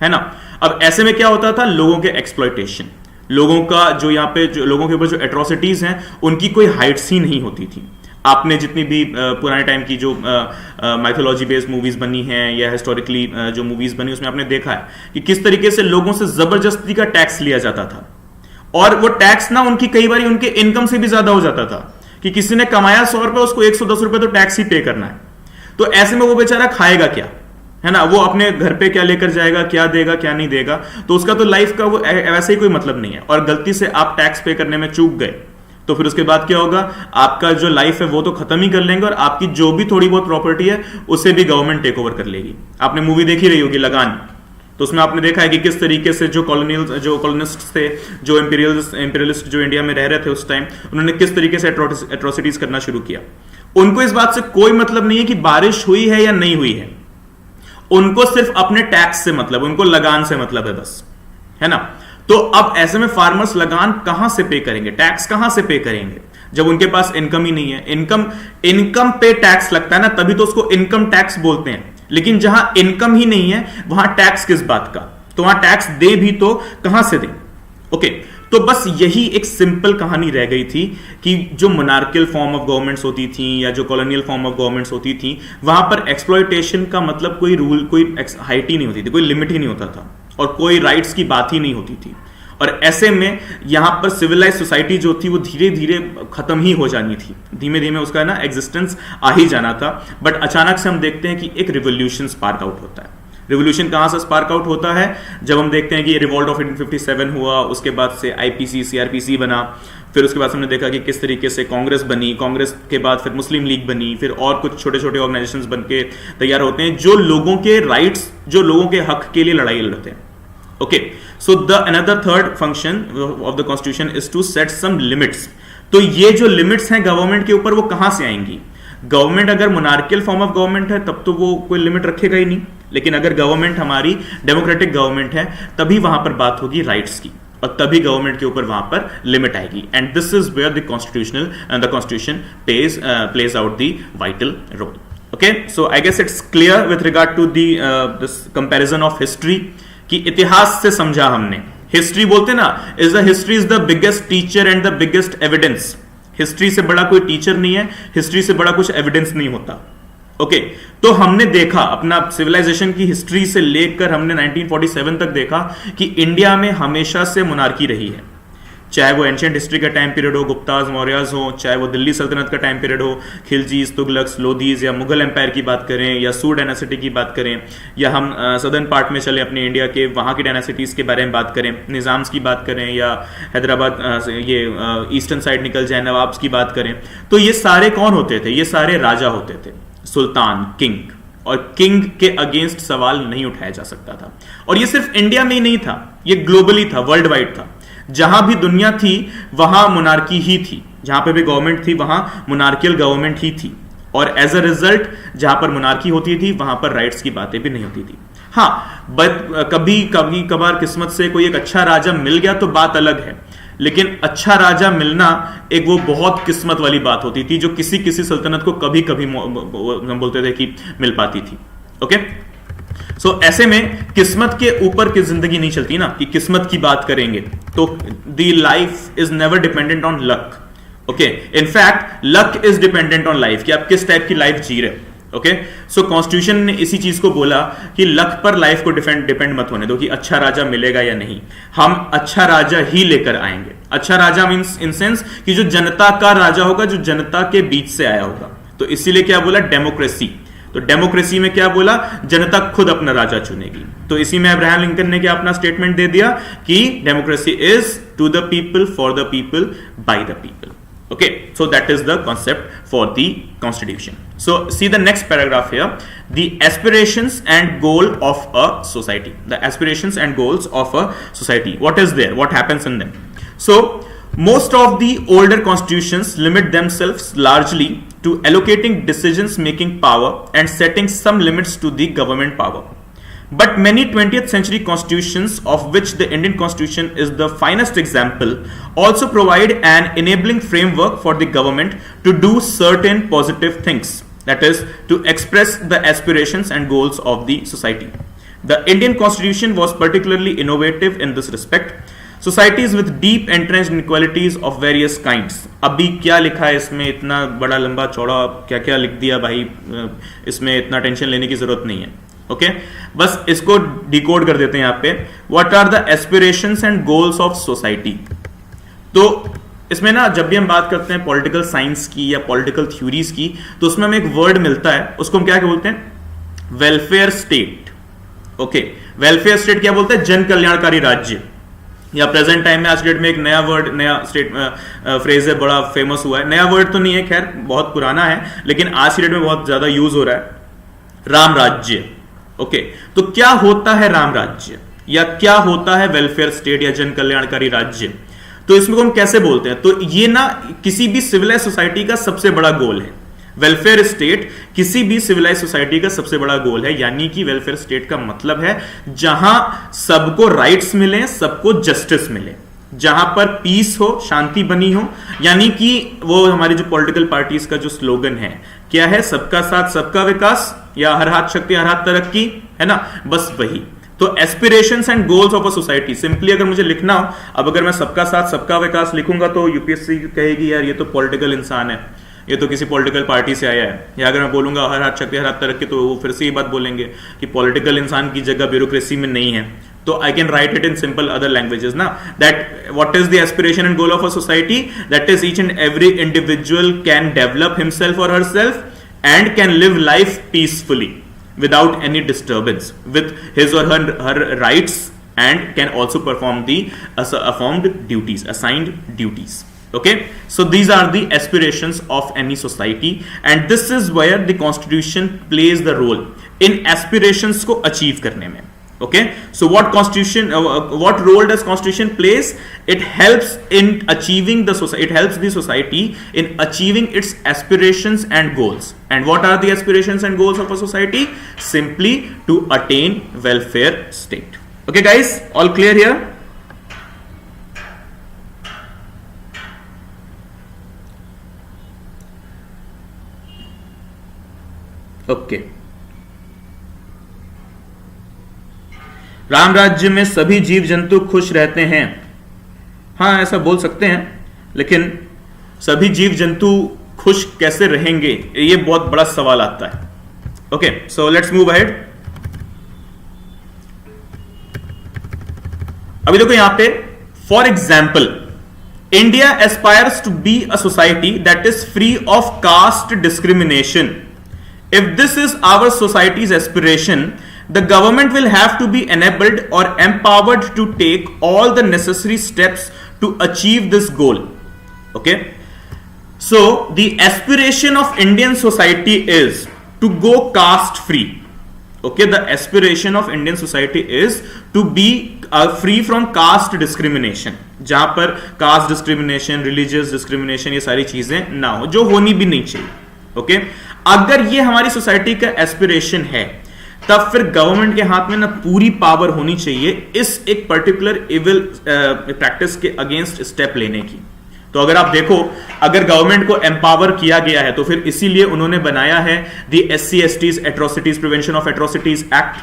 है ना. अब ऐसे में क्या होता था, लोगों के एक्सप्लॉयटेशन, लोगों का जो यहाँ पे जो लोगों के ऊपर जो एट्रोसिटीज हैं उनकी कोई हाइट्स ही नहीं होती थी. आपने जितनी भी पुराने टाइम की जो माइथोलॉजी बेस्ड मूवीज बनी हैं या हिस्टोरिकली जो मूवीज बनी, उसमें आपने देखा है कि किस तरीके से लोगों से जबरदस्ती का टैक्स लिया जाता था. और वो टैक्स ना उनकी कई बार उनके इनकम से भी ज्यादा हो जाता था कि किसी ने कमाया 100 रुपए, उसको 110 रुपए तो टैक्स ही पे करना है. तो ऐसे में वो बेचारा खाएगा क्या, है ना. वो अपने घर पे क्या लेकर जाएगा, क्या देगा क्या नहीं देगा, तो उसका तो लाइफ का वो वैसे ही कोई मतलब नहीं है. और गलती से आप टैक्स पे करने में चूक गए तो फिर उसके बाद क्या होगा, आपका जो लाइफ है वो तो खत्म ही कर लेंगे और आपकी जो भी थोड़ी बहुत प्रॉपर्टी है उसे भी गवर्नमेंट टेक ओवर कर लेगी. आपने मूवी देखी रही होगी लगान, तो उसमें आपने देखा है कि किस तरीके से जो कॉलोनिस्ट थे, जो इंपीरियलिस्ट जो इंडिया में रह रहे थे उस टाइम, उन्होंने किस तरीके से एट्रोसिटीज करना शुरू किया. उनको इस बात से कोई मतलब नहीं है कि बारिश हुई है या नहीं हुई है, उनको सिर्फ अपने टैक्स से मतलब, उनको लगान से मतलब है बस, है ना. तो अब ऐसे में फार्मर्स लगान कहां से पे करेंगे, टैक्स कहां से पे करेंगे, जब उनके पास इनकम ही नहीं है. इनकम पे टैक्स लगता है ना, तभी तो उसको इनकम टैक्स बोलते हैं. लेकिन जहां इनकम ही नहीं है वहां टैक्स किस बात का, तो वहां टैक्स दे भी तो कहां से दे. ओके, तो बस यही एक सिंपल कहानी रह गई थी कि जो मोनार्कियल फॉर्म ऑफ गवर्नमेंट्स होती थी या जो कॉलोनियल फॉर्म ऑफ गवर्नमेंट्स होती थी, वहां पर एक्सप्लॉयटेशन का मतलब कोई रूल, कोई हाइट ही नहीं होती थी, कोई लिमिट ही नहीं होता था और कोई राइट्स की बात ही नहीं होती थी. और ऐसे में यहां पर सिविलाइज सोसाइटी जो थी वो धीरे धीरे खत्म ही हो जानी थी, धीमे धीमे उसका ना एग्जिस्टेंस आ ही जाना था. बट अचानक से हम देखते हैं कि एक रिवोल्यूशन स्पार्क आउट होता है. रिवोल्यूशन कहां से स्पार्क आउट होता है, जब हम देखते हैं कि रिवॉल्ट ऑफ 1857 हुआ, उसके बाद से आईपीसी सीआरपीसी बना, फिर उसके बाद हमने देखा कि किस तरीके से कांग्रेस बनी, कांग्रेस के बाद फिर मुस्लिम लीग बनी, फिर और कुछ छोटे छोटे ऑर्गेनाइजेशंस बन के तैयार होते हैं जो लोगों के राइट्स, जो लोगों के हक के लिए लड़ाई लड़ते हैं. Okay, so the another third function of the constitution is to set some limits. तो ये जो लिमिट्स हैं गवर्नमेंट के ऊपर, वो कहां से आएंगी. गवर्नमेंट अगर मोनार्कियल फॉर्म ऑफ गवर्नमेंट है तब तो वो कोई लिमिट रखेगा ही नहीं, लेकिन अगर गवर्नमेंट हमारी डेमोक्रेटिक गवर्नमेंट है तभी वहां पर बात होगी राइट्स की, और तभी गवर्नमेंट के ऊपर वहां पर लिमिट आएगी. And this is where the constitution plays out the vital role. Okay, so I guess it's clear with regard to this comparison of history, कि इतिहास से समझा हमने. हिस्ट्री बोलते ना, history is the biggest teacher and the biggest evidence. History से बड़ा कोई टीचर नहीं है, हिस्ट्री से बड़ा कुछ एविडेंस नहीं होता. ओके, तो हमने देखा अपना सिविलाइजेशन की हिस्ट्री से लेकर हमने 1947 तक देखा कि इंडिया में हमेशा से मोनार्की रही है. चाहे वो एंशिएंट हिस्ट्री का टाइम पीरियड हो, गुप्ताज मौर्याज हो, चाहे वो दिल्ली सल्तनत का टाइम पीरियड हो, खिलजीज, तुगलक्स, लोधीज, या मुगल एम्पायर की बात करें, या सूड डायनासिटी की बात करें, या हम सदर्न पार्ट में चले अपने इंडिया के, वहाँ की डायनासिटीज़ के बारे में बात करें, निज़ाम्स की बात करें, या हैदराबाद ये ईस्टर्न साइड निकल जाए, नवाब्स की बात करें, तो ये सारे कौन होते थे, ये सारे राजा होते थे, सुल्तान, किंग. और किंग के अगेंस्ट सवाल नहीं उठाया जा सकता था. और ये सिर्फ इंडिया में ही नहीं था, ये ग्लोबली था, वर्ल्ड वाइड था. जहां भी दुनिया थी वहां मोनार्की ही थी, जहां पे भी गवर्नमेंट थी वहां मोनार्कियल गवर्नमेंट ही थी. और एज अ रिजल्ट जहां पर मोनार्की होती थी वहां पर राइट्स की बातें भी नहीं होती थी. हाँ, कभी कभी कभार किस्मत से कोई एक अच्छा राजा मिल गया तो बात अलग है, लेकिन अच्छा राजा मिलना एक वो बहुत किस्मत वाली बात होती थी जो किसी किसी सल्तनत को कभी कभी हम बोलते थे कि मिल पाती थी. ओके, सो ऐसे में किस्मत के ऊपर की जिंदगी नहीं चलती ना, कि किस्मत की बात करेंगे तो the life is never dependent on luck. Okay, in fact luck is dependent on life, कि आप किस टाइप की लाइफ जी रहे हो. ओके, सो कॉन्स्टिट्यूशन ने इसी चीज को बोला कि लक पर लाइफ को डिपेंड मत होने दो कि अच्छा राजा मिलेगा या नहीं. हम अच्छा राजा ही लेकर आएंगे. अच्छा राजा मींस इन सेंस कि जो जनता का राजा होगा, जो जनता के बीच से आया होगा. तो इसीलिए क्या बोला, डेमोक्रेसी. तो डेमोक्रेसी में क्या बोला, जनता खुद अपना राजा चुनेगी. तो इसी में अब्राहम लिंकन ने क्या अपना स्टेटमेंट दे दिया कि democracy is to the people, for the people, by the people. Okay, so that is the concept for the constitution. So see the next paragraph here, the aspirations and goal of a society. The aspirations and goals of a society. What is there? What happens in them? So most of the older constitutions limit themselves largely to allocating decisions making power and setting some limits to the government power. But many 20th century constitutions, of which the Indian constitution is the finest example, also provide an enabling framework for the government to do certain positive things, that is, to express the aspirations and goals of the society. The Indian constitution was particularly innovative in this respect. Societies with deep entrenched inequalities of various kinds. अभी क्या लिखा है इसमें, इतना बड़ा लंबा चौड़ा क्या क्या लिख दिया भाई, इसमें इतना टेंशन लेने की जरूरत नहीं है. ओके, बस इसको डिकोड कर देते हैं यहाँ पे. What are the aspirations and goals of society. तो इसमें ना जब भी हम बात करते हैं पॉलिटिकल साइंस की या पॉलिटिकल थ्योरीज की, तो उसमें हमें एक वर्ड मिलता है, उसको हम क्या बोलते हैं, welfare state. Okay, welfare state क्या बोलते हैं, जन कल्याणकारी राज्य. या प्रेजेंट टाइम में आज डेट में एक नया वर्ड, नया स्टेट फ्रेज है, बड़ा फेमस हुआ है. नया वर्ड तो नहीं है, खैर बहुत पुराना है, लेकिन आज की डेट में बहुत ज्यादा यूज हो रहा है, राम राज्य. ओके, तो क्या होता है राम राज्य या क्या होता है वेलफेयर स्टेट या जन कल्याणकारी राज्य. तो इसमें हम कैसे बोलते हैं, तो ये ना किसी भी सिविलाइज सोसाइटी का सबसे बड़ा गोल है. वेलफेयर स्टेट किसी भी सिविलाइज सोसाइटी का सबसे बड़ा गोल है. यानी कि वेलफेयर स्टेट का मतलब है जहां सबको राइट्स मिले, सबको जस्टिस मिले, जहां पर पीस हो, शांति बनी हो. यानी कि वो हमारी जो पॉलिटिकल पार्टीज का जो स्लोगन है क्या है, सबका साथ सबका विकास या हर हाथ शक्ति हर हाथ तरक्की, है ना, बस वही. तो aspirations and goals of a society, simply अगर मुझे लिखना हो, अब अगर मैं सबका साथ सबका विकास लिखूंगा तो यूपीएससी कहेगी यार ये तो पॉलिटिकल इंसान है, ये तो किसी पॉलिटिकल पार्टी से आया है. या अगर मैं बोलूंगा हर हाथ शक्ति हर हाथ तरक्की, तो वो फिर से ये बात बोलेंगे कि पॉलिटिकल इंसान की जगह ब्यूरोक्रेसी में नहीं है. तो I can write it in simple other languages ना, that what is the aspiration and goal of a society, that is each and every individual can develop himself और herself and can live life peacefully without any disturbance with his or her rights, and can also perform the assigned duties. Okay, so these are the aspirations of any society, and this is where the constitution plays the role in aspirations को achieve करने में. Okay, so what role does constitution plays? It helps in achieving it helps the society in achieving its aspirations and goals. And what are the aspirations and goals of a society? Simply to attain welfare state. Okay guys, all clear here? Okay. Ram राज्य में सभी जीव जंतु खुश रहते हैं. हाँ, ऐसा बोल सकते हैं, लेकिन सभी जीव जंतु खुश कैसे रहेंगे, ये बहुत बड़ा सवाल आता है. Okay, so let's move ahead. अभी देखो यहां पे, for example, India aspires to be a society that is free of caste discrimination. If this is our society's aspiration, the government will have to be enabled or empowered to take all the necessary steps to achieve this goal. Okay, so the aspiration of Indian society is to go caste free. Okay, the aspiration of Indian society is to be free from caste discrimination, जहां पर caste discrimination, religious discrimination, ये सारी चीजें ना हो, जो होनी भी नहीं चाहिए. Okay, अगर ये हमारी सोसाइटी का एस्पिरेशन है, तब फिर गवर्नमेंट के हाथ में ना पूरी पावर होनी चाहिए इस एक पर्टिकुलर इविल प्रैक्टिस के अगेंस्ट स्टेप लेने की. तो अगर आप देखो, अगर गवर्नमेंट को एम्पावर किया गया है, तो फिर इसीलिए उन्होंने बनाया है the SC/STs atrocities prevention of atrocities act.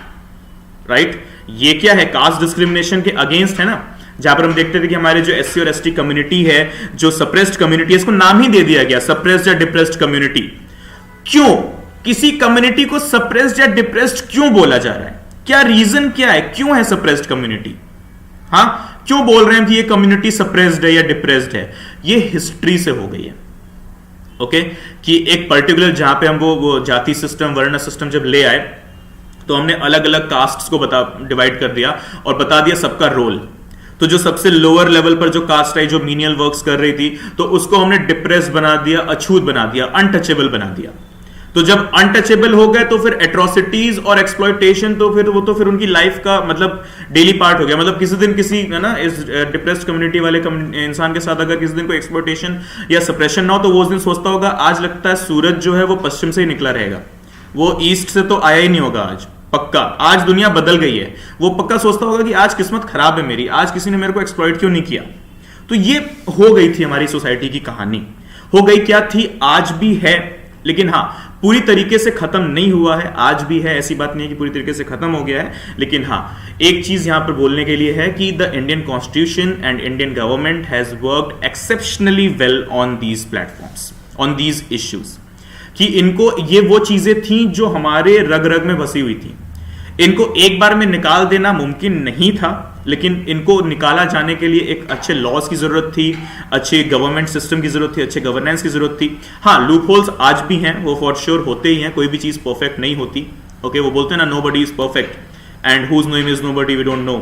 Right, ये क्या है, कास्ट डिस्क्रिमिनेशन के अगेंस्ट है ना, जहां पर हम देखते थे कि हमारे जो SC और ST कम्युनिटी है, जो सप्रेस्ड कम्युनिटी है, इसको नाम ही दे दिया गया सप्रेस्ड या डिप्रेस्ड कम्युनिटी. क्यों किसी कम्युनिटी को सप्रेस्ड या डिप्रेस्ड क्यों बोला जा रहा है, क्या रीजन क्या है, क्यों है सप्रेस्ड कम्युनिटी? हाँ, क्यों बोल रहे हैं कि ये कम्युनिटी सप्रेस्ड है या डिप्रेस्ड है? ये हिस्ट्री से हो गई है. ओके, कि एक पर्टिकुलर जहां पे हम वो जाति सिस्टम, वर्ण सिस्टम जब ले आए, तो हमने अलग अलग कास्ट्स को डिवाइड कर दिया और बता दिया सबका रोल. तो जो सबसे लोअर लेवल पर जो कास्ट आई, जो मीनियल वर्क्स कर रही थी, तो उसको हमने डिप्रेस्ड बना दिया, अछूत बना दिया, अनटचेबल बना दिया. तो जब अनटचेबल हो गए, तो फिर एट्रोसिटीज और एक्सप्लॉयटेशन, तो फिर उनकी लाइफ का मतलब डेली पार्ट हो गया. मतलब किसी दिन किसी, है ना, इस डिप्रेस्ड कम्युनिटी वाले इंसान के साथ अगर किसी दिन कोई एक्सप्लॉयटेशन या सप्रेशन ना हो, तो वो उस दिन सोचता होगा आज लगता है सूरज जो है वो पश्चिम से ही निकला रहेगा, वो ईस्ट से तो आया ही नहीं होगा आज. पक्का आज दुनिया बदल गई है, वो पक्का सोचता होगा कि आज किस्मत खराब है मेरी, आज किसी ने मेरे को एक्सप्लॉइट क्यों नहीं किया। तो ये हो गई थी हमारी सोसाइटी की कहानी, हो गई क्या थी, आज भी है, लेकिन हाँ पूरी तरीके से खत्म नहीं हुआ है, आज भी है, ऐसी बात नहीं है कि पूरी तरीके से खत्म हो गया है। लेकिन हाँ एक चीज यहां पर बोलने के लिए है कि the Indian constitution and Indian government has worked exceptionally well on these platforms, on these issues, कि इनको ये वो चीजें थी जो हमारे रग रग में बसी हुई थी, इनको एक बार में निकाल देना मुमकिन नहीं था, लेकिन इनको निकाला जाने के लिए एक अच्छे लॉज की जरूरत थी, अच्छे गवर्नमेंट सिस्टम की जरूरत थी, अच्छे गवर्नेंस की जरूरत थी। हाँ लूप होल्स आज भी हैं, वो फॉर श्योर होते ही हैं, कोई भी चीज परफेक्ट नहीं होती। ओके वो बोलते हैं ना nobody is perfect and whose name is nobody we don't know,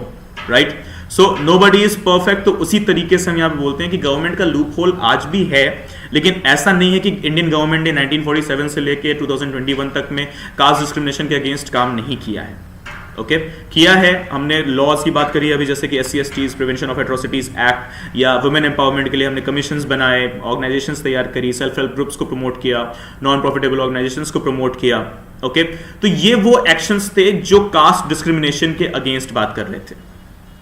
right. So nobody is perfect, तो उसी तरीके से हम यहाँ पे बोलते हैं कि गवर्नमेंट का लूप होल आज भी है, लेकिन ऐसा नहीं है कि इंडियन गवर्नमेंट ने 1947 से लेके 2021 तक में कास्ट डिस्क्रिमिनेशन के अगेंस्ट काम नहीं किया है। ओके किया है, हमने लॉज की बात करी अभी, जैसे कि SC/STs prevention of atrocities act, या वुमेन एम्पावरमेंट के लिए हमने कमीशंस बनाए, ऑर्गेनाइजेशंस तैयार करी, सेल्फ हेल्प ग्रुप्स को प्रमोट किया, नॉन प्रॉफिटेबल ऑर्गेनाइजेशंस को प्रमोट किया। ओके तो ये वो एक्शंस थे जो कास्ट डिस्क्रिमिनेशन के अगेंस्ट बात कर रहे थे।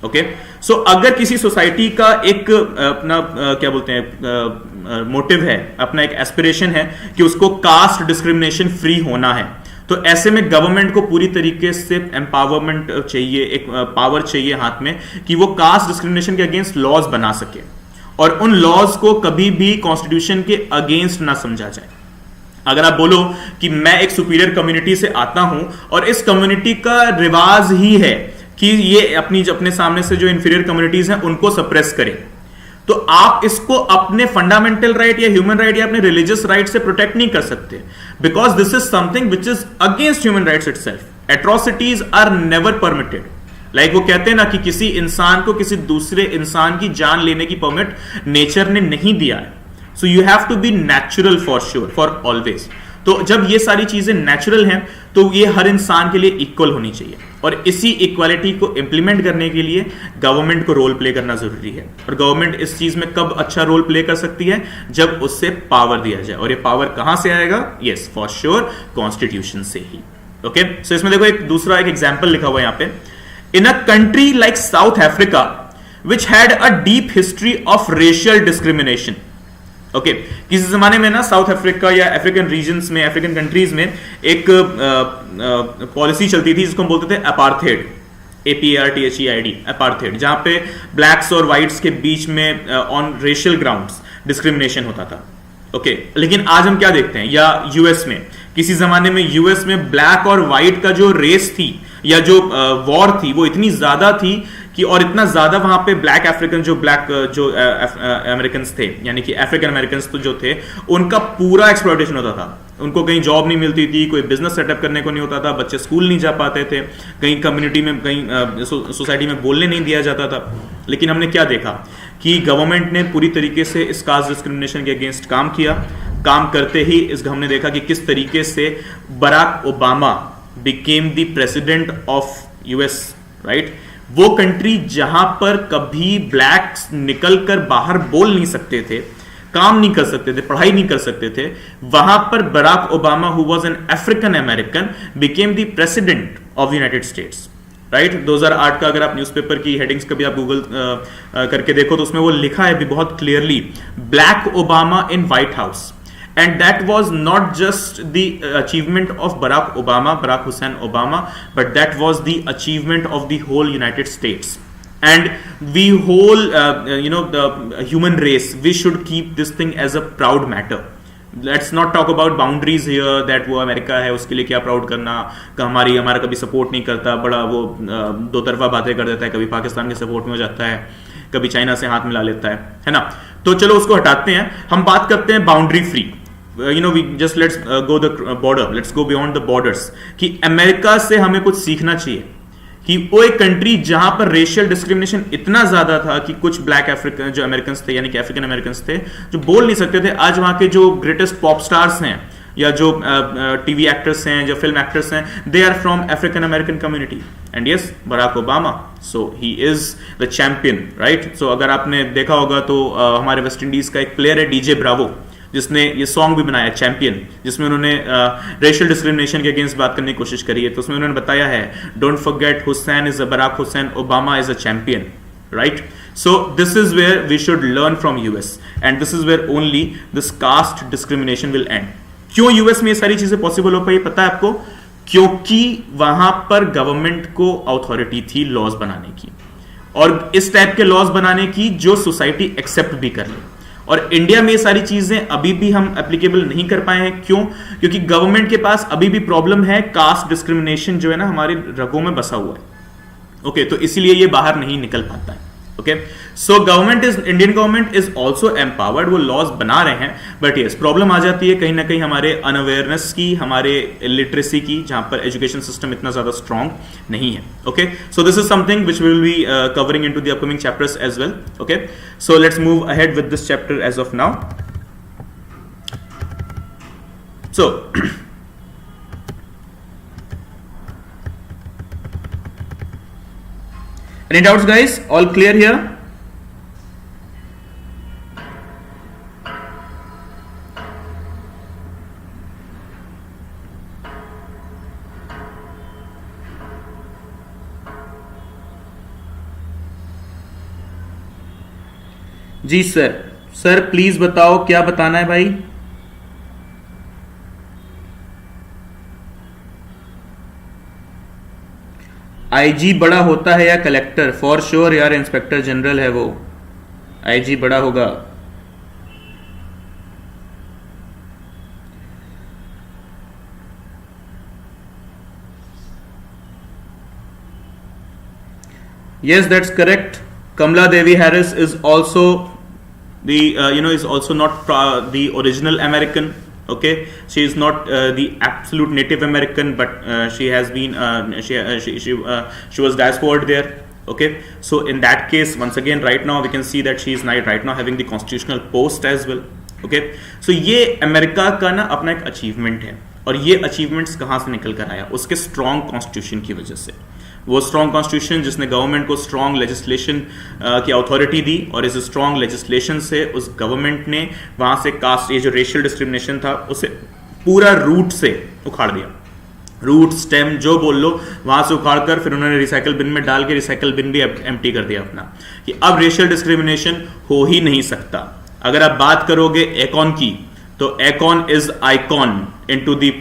ओके सो अगर किसी सोसाइटी का एक अपना क्या बोलते हैं मोटिव है, अपना एक एस्पिरेशन है कि उसको कास्ट डिस्क्रिमिनेशन फ्री होना है, तो ऐसे में गवर्नमेंट को पूरी तरीके से एम्पावरमेंट चाहिए, एक पावर चाहिए हाथ में कि वो कास्ट डिस्क्रिमिनेशन के अगेंस्ट लॉज बना सके और उन लॉज को कभी भी कॉन्स्टिट्यूशन के अगेंस्ट ना समझा जाए। अगर आप बोलो कि मैं एक सुपीरियर कम्युनिटी से आता हूं और इस कम्युनिटी का रिवाज ही है कि ये अपने सामने से जो इंफीरियर कम्युनिटीज हैं उनको सप्रेस करें, तो आप इसको अपने फंडामेंटल राइट या ह्यूमन राइट या अपने रिलीजियस राइट से प्रोटेक्ट नहीं कर सकते, because this is something which is against human rights itself. Atrocities are never permitted. Like वो कहते हैं ना कि किसी इंसान को किसी दूसरे इंसान की जान लेने की परमिट नेचर ने नहीं दिया है। So you have to be natural for sure, for always. तो जब ये सारी चीजें नेचुरल हैं तो ये हर इंसान के लिए इक्वल होनी चाहिए, और इसी इक्वालिटी को इंप्लीमेंट करने के लिए गवर्नमेंट को रोल प्ले करना जरूरी है। और गवर्नमेंट इस चीज में कब अच्छा रोल प्ले कर सकती है, जब उससे पावर दिया जाए, और ये पावर कहां से आएगा, यस फॉर श्योर कॉन्स्टिट्यूशन से ही। ओके सो इसमें देखो एक दूसरा एक एग्जांपल लिखा हुआ है यहाँ पे, in a country like South Africa which had a deep history of racial discrimination. Okay किसी जमाने में ना साउथ अफ्रीका या अफ्रीकन रीजन्स में, अफ्रीकन कंट्रीज में एक पॉलिसी चलती थी जिसको हम बोलते थे अपार्थेड, APARTHEID, अपार्थेड, जहां पे ब्लैक्स और व्हाइट्स के बीच में ऑन रेशियल ग्राउंड्स डिस्क्रिमिनेशन होता था। ओके लेकिन आज हम क्या देखते हैं, या यूएस में, किसी जमाने में यूएस में ब्लैक और व्हाइट का जो रेस थी या जो वॉर थी वो इतनी ज्यादा थी कि, और इतना ज्यादा वहां पे ब्लैक अफ्रीकन जो अमेरिकन थे, यानी कि अफ्रीकन अमेरिकन तो जो थे, उनका पूरा एक्सप्लॉयटेशन होता था। उनको कहीं जॉब नहीं मिलती थी, कोई बिजनेस सेटअप करने को नहीं होता था, बच्चे स्कूल नहीं जा पाते थे, कहीं कम्युनिटी में, कहीं सोसाइटी में बोलने नहीं दिया जाता था। लेकिन हमने क्या देखा कि गवर्नमेंट ने पूरी तरीके से इस कास्ट डिस्क्रिमिनेशन के अगेंस्ट काम किया। काम करते ही हमने देखा कि किस तरीके से Barack Obama became the president of US, right. वो कंट्री जहां पर कभी ब्लैक्स निकलकर बाहर बोल नहीं सकते थे, काम नहीं कर सकते थे, पढ़ाई नहीं कर सकते थे, वहां पर Barack Obama who was an African American became the president of the United States, right. 2008 का अगर आप न्यूज़पेपर की हेडिंग्स कभी आप गूगल करके देखो तो उसमें वो लिखा है भी बहुत clearly, black Obama in white house. And that was not just the achievement of Barack Hussein Obama, but that was the achievement of the whole United States. And we whole, the human race, we should keep this thing as a proud matter. Let's not talk about boundaries here, that वो America है उसके लिए क्या proud करना, हमारा कभी support नहीं करता, बड़ा वो दो तरफा बातें कर देता है, कभी पाकिस्तान के सपोर्ट में हो जाता है, कभी चाइना से हाथ मिला लेता है ना। तो चलो उसको हटाते हैं, हम बात करते हैं boundary free. we just let's go the border, let's go beyond the borders, कि अमेरिका से हमें कुछ सीखना चाहिए कि वो एक कंट्री जहां पर रेशियल डिस्क्रिमिनेशन इतना ज्यादा था कि कुछ ब्लैक अफ्रीकन जो अमेरिकन थे, यानी कि अफ्रीकन अमेरिकन थे, जो बोल नहीं सकते थे, आज वहां के जो ग्रेटेस्ट पॉप स्टार्स हैं या जो टीवी एक्टर्स हैं, जो फिल्म एक्टर्स हैं, they are from African American community. And yes Barack Obama, so he is the champion, right. So अगर आपने देखा होगा तो हमारे वेस्ट इंडीज का एक प्लेयर है DJ ब्रावो, जिसने ये सॉन्ग भी बनाया चैंपियन, जिसमें उन्होंने रेशियल डिस्क्रिमिनेशन के अगेंस्ट बात करने की कोशिश करी है। तो उसमें उन्होंने बताया है, don't forget Hussein is a Barack Hussein, Obama is a champion, right? So this is where we should learn from US and this is where only this caste discrimination will end. क्यों US में ये सारी चीजें possible हो पाई पता है आपको? क्योंकि वहां पर गवर्नमेंट को अथॉरिटी थी लॉज बनाने की, और इस टाइप के लॉज बनाने की जो सोसाइटी एक्सेप्ट भी कर ले। और इंडिया में ये सारी चीजें अभी भी हम एप्लीकेबल नहीं कर पाए हैं। क्यों? क्योंकि गवर्नमेंट के पास अभी भी प्रॉब्लम है, कास्ट डिस्क्रिमिनेशन जो है ना हमारे रगों में बसा हुआ है। ओके, तो इसलिए ये बाहर नहीं निकल पाता है। Okay, so Indian government is also empowered, वो लॉज बना रहे हैं, बट यस प्रॉब्लम आ जाती है कहीं ना कहीं हमारे अनअवेयरनेस की, हमारे लिटरेसी की, जहां पर एजुकेशन सिस्टम इतना ज्यादा स्ट्रांग नहीं है। Okay, so this is something which will be covering into the upcoming chapters as well. Okay, so let's move ahead with this chapter as of now. So any doubts guys? All clear here? जी sir please बताओ क्या बताना है भाई? IG बड़ा होता है या कलेक्टर? फॉर श्योर यार, इंस्पेक्टर जनरल है वो, आईजी बड़ा होगा। Yes, that's correct. Kamala Devi Harris is also the is also not the original American. Okay, she is not the absolute Native American, but she has been she was diaspored there. Okay, so in that case, once again, right now we can see that she is right now having the constitutional post as well. Okay, so ये America का ना अपना एक achievement है, और ये achievements कहाँ से निकल कर आया? उसके स्ट्रॉन्ग कॉन्स्टिट्यूशन की वजह से। वो स्ट्रॉन्ग कॉन्स्टिट्यूशन जिसने गवर्नमेंट को स्ट्रॉन्ग लेजिस्लेशन की अथॉरिटी दी, और इस स्ट्रॉन्ग लेजिस्लेशन से उस गवर्नमेंट ने वहां से कास्ट, ये जो रेशियल डिस्क्रिमिनेशन था, उसे पूरा रूट से उखाड़ दिया। रूट स्टेम जो बोल लो, वहां से उखाड़ कर फिर उन्होंने रिसाइकल बिन में डाल के रिसाइकल बिन भी एम्प्टी कर दिया अपना, कि अब रेशियल डिस्क्रिमिनेशन हो ही नहीं सकता। अगर आप बात करोगे एकॉन की, तो Akon is icon into the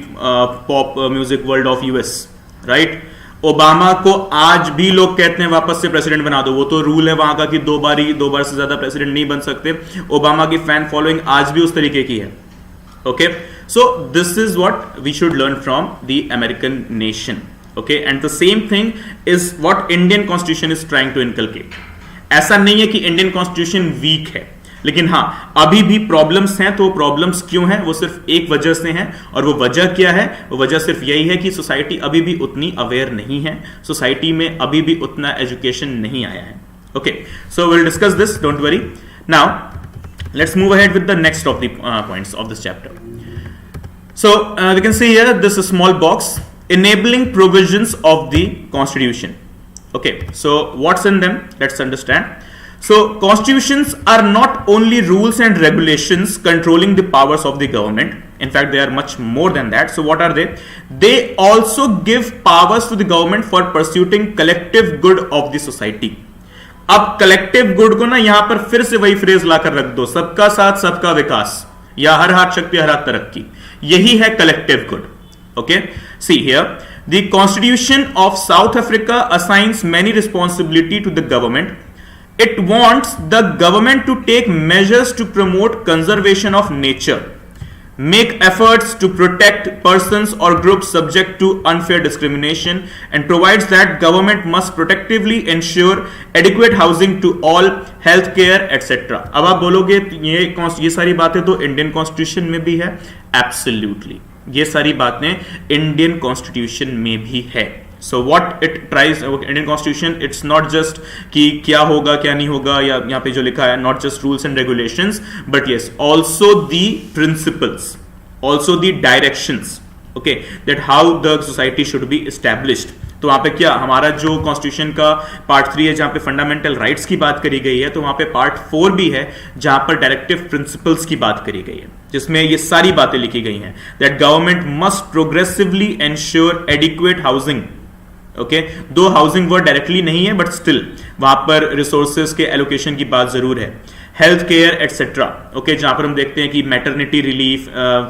pop music world of US, right? Obama को आज भी लोग कहते हैं वापस से प्रेसिडेंट बना दो, वो तो रूल है वहां का कि दो बार से ज्यादा प्रेसिडेंट नहीं बन सकते। ओबामा की फैन फॉलोइंग आज भी उस तरीके की है। Okay, so this is what we should learn from the American nation. Okay, and the same thing is what Indian constitution is trying to inculcate. ऐसा नहीं है कि इंडियन कॉन्स्टिट्यूशन वीक है, लेकिन हाँ अभी भी प्रॉब्लम्स हैं। तो प्रॉब्लम्स क्यों हैं? वो सिर्फ एक वजह से हैं, और वो वजह क्या है? वो वजह सिर्फ यही है कि सोसाइटी अभी भी उतनी अवेयर नहीं है, सोसाइटी में अभी भी उतना एजुकेशन नहीं आया है। Okay, so will discuss this, don't worry. Now let's move ahead with the next of the points of this chapter. So we can see here this small box, enabling provisions of the constitution. Okay, so what's in them? Let's understand. So constitutions are not only rules and regulations controlling the powers of the government. In fact, they are much more than that. So what are they? They also give powers to the government for pursuing collective good of the society. अब collective good को ना यहाँ पर फिर से वही phrase लाकर रख दो, सबका साथ सबका विकास, या हर हाथ शक्ति हर हाथ तरक्की, यही है collective good. Okay, see here, the Constitution of South Africa assigns many responsibility to the government. It wants the government to take measures to promote conservation of nature, make efforts to protect persons or groups subject to unfair discrimination, and provides that government must protectively ensure adequate housing to all, healthcare, etc. अब आप बोलोगे ये सारी बातें तो Indian constitution में भी है। एब्सोल्युटली, ये सारी बातें इंडियन कॉन्स्टिट्यूशन में भी है। So what it tries, Indian constitution, it's not just कि क्या होगा क्या नहीं होगा, या यहाँ पे जो लिखा है not just rules and regulations, but yes also the principles, also the directions, okay, that how the society should be established. तो वहां पे क्या हमारा जो कॉन्स्टिट्यूशन का पार्ट 3 है जहां पे फंडामेंटल राइट्स की बात करी गई है, तो वहां पे पार्ट 4 भी है जहां पर डायरेक्टिव प्रिंसिपल्स की बात करी गई है, जिसमें ये सारी बातें लिखी गई हैं that government must progressively ensure adequate housing. Okay, दो हाउसिंग वर्ड डायरेक्टली नहीं है बट स्टिल वहां पर रिसोर्सेज के एलोकेशन की बात जरूर है। हेल्थ केयर एटसेट्रा, ओके, जहां पर हम देखते हैं कि मैटरनिटी रिलीफ,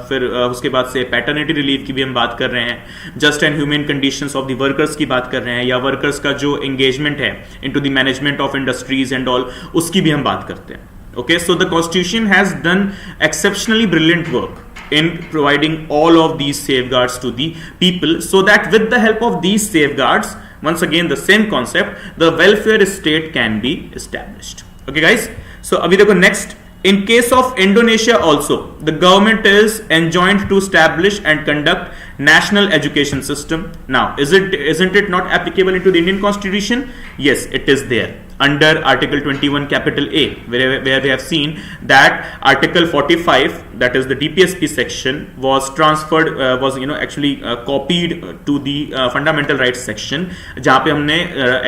फिर उसके बाद से पैटर्निटी रिलीफ की भी हम बात कर रहे हैं, just and human conditions of the workers की बात कर रहे हैं, या वर्कर्स का जो एंगेजमेंट है into the management of industries and all, उसकी भी हम बात करते हैं। Okay, so the constitution has done exceptionally brilliant work in providing all of these safeguards to the people, so that with the help of these safeguards, once again the same concept, the welfare state can be established. Okay guys, so abhi dekho next, in case of Indonesia also the government is enjoined to establish and conduct national education system. Now isn't it not applicable into the Indian constitution? Yes, it is there under article 21 capital A, where we have seen that article 45, that is the DPSP section, was transferred, was actually copied to the fundamental rights section, जहाँ पे हमने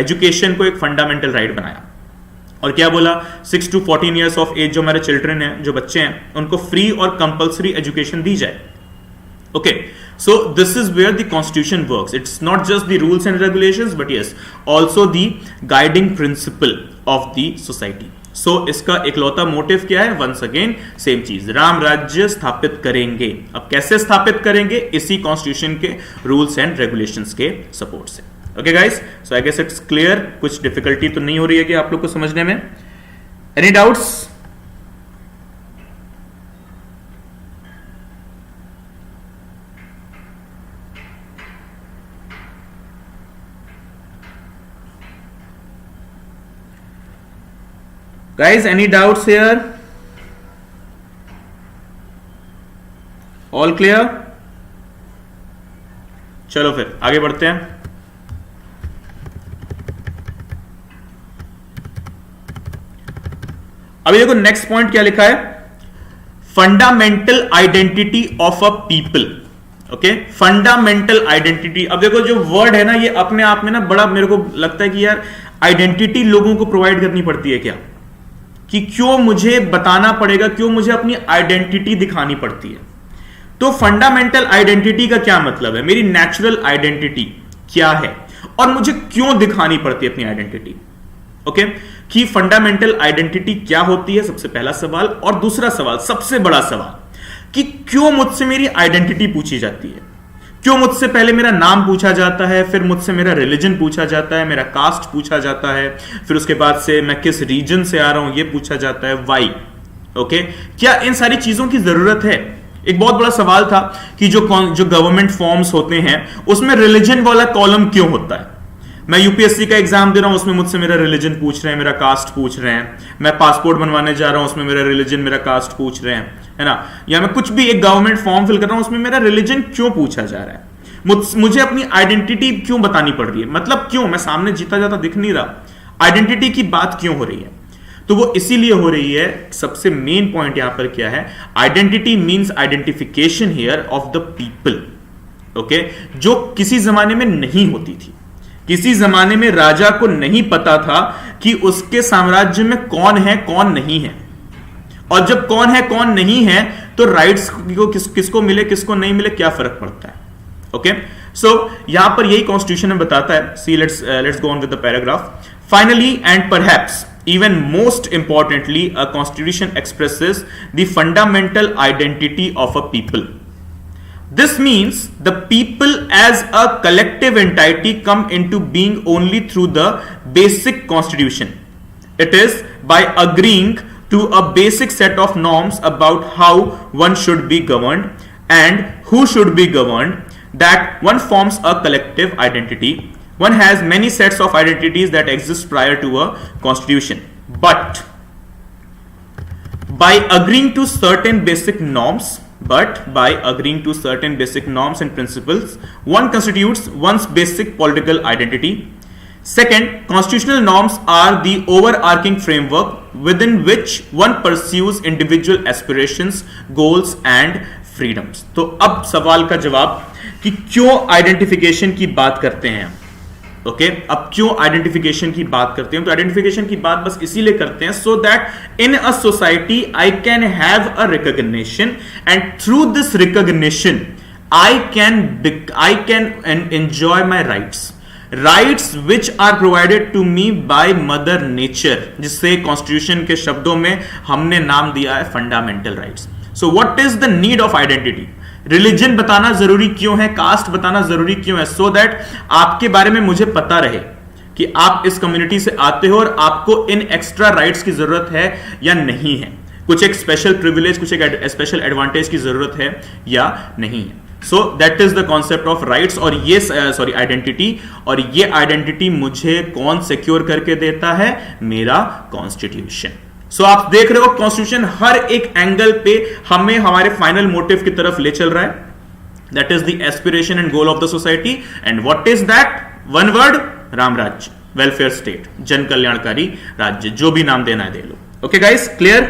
education को एक fundamental right बनाया और क्या बोला, 6 to 14 years of age जो हमारे चिल्ड्रन हैं, जो बच्चे हैं, उनको फ्री और कंपल्सरी एजुकेशन दी जाए। Okay, so this is where the constitution works. It's not just the rules and regulations, but yes, also the guiding principle of the society. So इसका इकलौता मोटिव क्या है? Once again सेम चीज, राम राज्य स्थापित करेंगे। अब कैसे स्थापित करेंगे? इसी कॉन्स्टिट्यूशन के रूल्स एंड रेगुलेशंस के सपोर्ट से। Okay guys, so I guess it's clear, कुछ डिफिकल्टी तो नहीं हो रही है कि आप लोग को समझने में? Any doubts? Guys, any doubts here? All clear? चलो फिर आगे बढ़ते हैं। अभी देखो नेक्स्ट पॉइंट क्या लिखा है, fundamental identity of a people. Okay, fundamental identity. अब देखो जो वर्ड है ना, ये अपने आप में ना बड़ा मेरे को लगता है कि यार आइडेंटिटी लोगों को प्रोवाइड करनी पड़ती है क्या, कि क्यों मुझे बताना पड़ेगा, क्यों मुझे अपनी आइडेंटिटी दिखानी पड़ती है। तो फंडामेंटल आइडेंटिटी का क्या मतलब है, मेरी नेचुरल आइडेंटिटी क्या है और मुझे क्यों दिखानी पड़ती है अपनी आइडेंटिटी। ओके, कि फंडामेंटल आइडेंटिटी क्या होती है, सबसे पहला सवाल। और दूसरा सवाल, सबसे बड़ा सवाल, कि क्यों मुझसे मेरी आइडेंटिटी पूछी जाती है, क्यों मुझसे पहले मेरा नाम पूछा जाता है, फिर मुझसे मेरा रिलीजन पूछा जाता है, मेरा कास्ट पूछा जाता है, फिर उसके बाद से मैं किस रीजन से आ रहा हूं ये पूछा जाता है, वाई। ओके, क्या इन सारी चीजों की जरूरत है? एक बहुत बड़ा सवाल था कि जो गवर्नमेंट फॉर्म्स होते हैं उसमें रिलीजन वाला कॉलम क्यों होता है। मैं यूपीएससी का एग्जाम दे रहा हूं, उसमें मुझसे मेरा रिलीजन पूछ रहे हैं, मेरा कास्ट पूछ रहे हैं। मैं पासपोर्ट बनवाने जा रहा हूं, उसमें मेरा रिलीजन मेरा कास्ट पूछ रहे हैं, है ना। या मैं कुछ भी एक गवर्नमेंट फॉर्म फिल कर रहा हूं, उसमें मेरा रिलीजन क्यों पूछा जा रहा है, मुझे अपनी आइडेंटिटी क्यों बतानी पड़ रही है, मतलब क्यों, मैं सामने जीता जाता दिख नहीं रहा, आइडेंटिटी की बात क्यों हो रही है। तो वो इसीलिए हो रही है, सबसे मेन पॉइंट यहां पर क्या है, identity means identification here of the people. Okay, जो किसी जमाने में नहीं होती थी। किसी जमाने में राजा को नहीं पता था कि उसके साम्राज्य में कौन है कौन नहीं है, और जब कौन है कौन नहीं है तो राइट्स को किसको मिले किसको नहीं मिले क्या फर्क पड़ता है। ओके, सो यहां पर यही कॉन्स्टिट्यूशन में बताता है। See let's go on with the paragraph. Finally and perhaps even most importantly, a constitution expresses the fundamental identity of a people. This means the people as a collective entity come into being only through the basic constitution. It is by agreeing to a basic set of norms about how one should be governed and who should be governed that one forms a collective identity. One has many sets of identities that exist prior to a constitution, but by agreeing to certain basic norms and principles, one constitutes one's basic political identity. Second, constitutional norms are the overarching framework within which one pursues individual aspirations, goals and freedoms. तो अब सवाल का जवाब कि क्यों identification की बात करते हैं। ओके अब क्यों आइडेंटिफिकेशन की बात करते हैं? तो आइडेंटिफिकेशन की बात बस इसीलिए करते हैं so that in a society I can have a recognition and through this recognition I can enjoy my rights which are provided to me by mother nature, जिससे कॉन्स्टिट्यूशन के शब्दों में हमने नाम दिया है fundamental rights. So what is the need of identity? Religion बताना जरूरी क्यों है, कास्ट बताना जरूरी क्यों है? सो दैट आपके बारे में मुझे पता रहे कि आप इस कम्युनिटी से आते हो और आपको इन एक्स्ट्रा राइट्स की जरूरत है या नहीं है, कुछ एक स्पेशल प्रिविलेज, कुछ एक स्पेशल एडवांटेज की जरूरत है या नहीं है. So that is the concept of rights और ये आइडेंटिटी. और ये आइडेंटिटी मुझे कौन सिक्योर करके देता है? मेरा कॉन्स्टिट्यूशन. सो आप देख रहे हो कॉन्स्टिट्यूशन हर एक एंगल पे हमें हमारे फाइनल मोटिव की तरफ ले चल रहा है. That is the aspiration and goal of the society. And what is that? One word, Ram राज्य, वेलफेयर स्टेट, जन कल्याणकारी राज्य, जो भी नाम देना है दे लो. Okay guys, clear?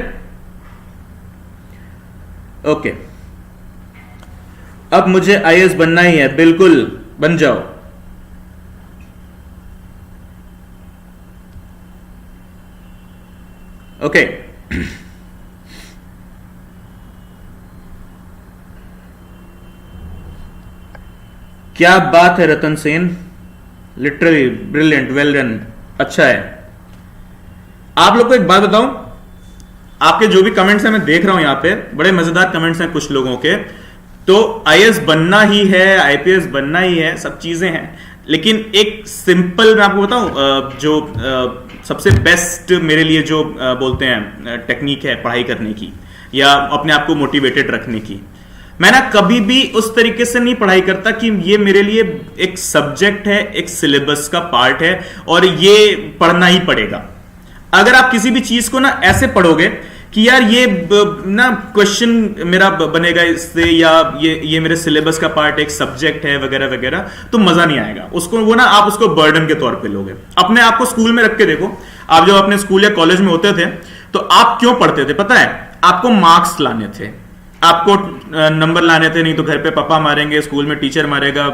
ओके अब मुझे आईएएस बनना ही है, बिल्कुल बन जाओ. ओके क्या बात है Ratan Sen, literally brilliant, well done, अच्छा है. आप लोग को एक बात बताऊं, आपके जो भी कमेंट्स हैं मैं देख रहा हूं यहां पे, बड़े मजेदार कमेंट्स हैं कुछ लोगों के. तो आईएएस बनना ही है, आईपीएस बनना ही है, सब चीजें हैं, लेकिन एक सिंपल मैं आपको बताऊं जो सबसे बेस्ट मेरे लिए जो बोलते हैं टेक्निक है पढ़ाई करने की या अपने आप को मोटिवेटेड रखने की, मैं ना कभी भी उस तरीके से नहीं पढ़ाई करता कि ये मेरे लिए एक सब्जेक्ट है, एक सिलेबस का पार्ट है और ये पढ़ना ही पड़ेगा. अगर आप किसी भी चीज को ना ऐसे पढ़ोगे कि यार ये ना क्वेश्चन मेरा बनेगा इससे, या ये मेरे सिलेबस का पार्ट, एक सब्जेक्ट है वगैरह वगैरह, तो मजा नहीं आएगा उसको. वो ना आप उसको बर्डन के तौर पे लोगे. अपने आप को स्कूल में रख के देखो, आप जब अपने स्कूल या कॉलेज में होते थे तो आप क्यों पढ़ते थे पता है? आपको मार्क्स लाने थे, आपको नंबर लाने थे, नहीं तो घर पे पापा मारेंगे, स्कूल में टीचर मारेगा,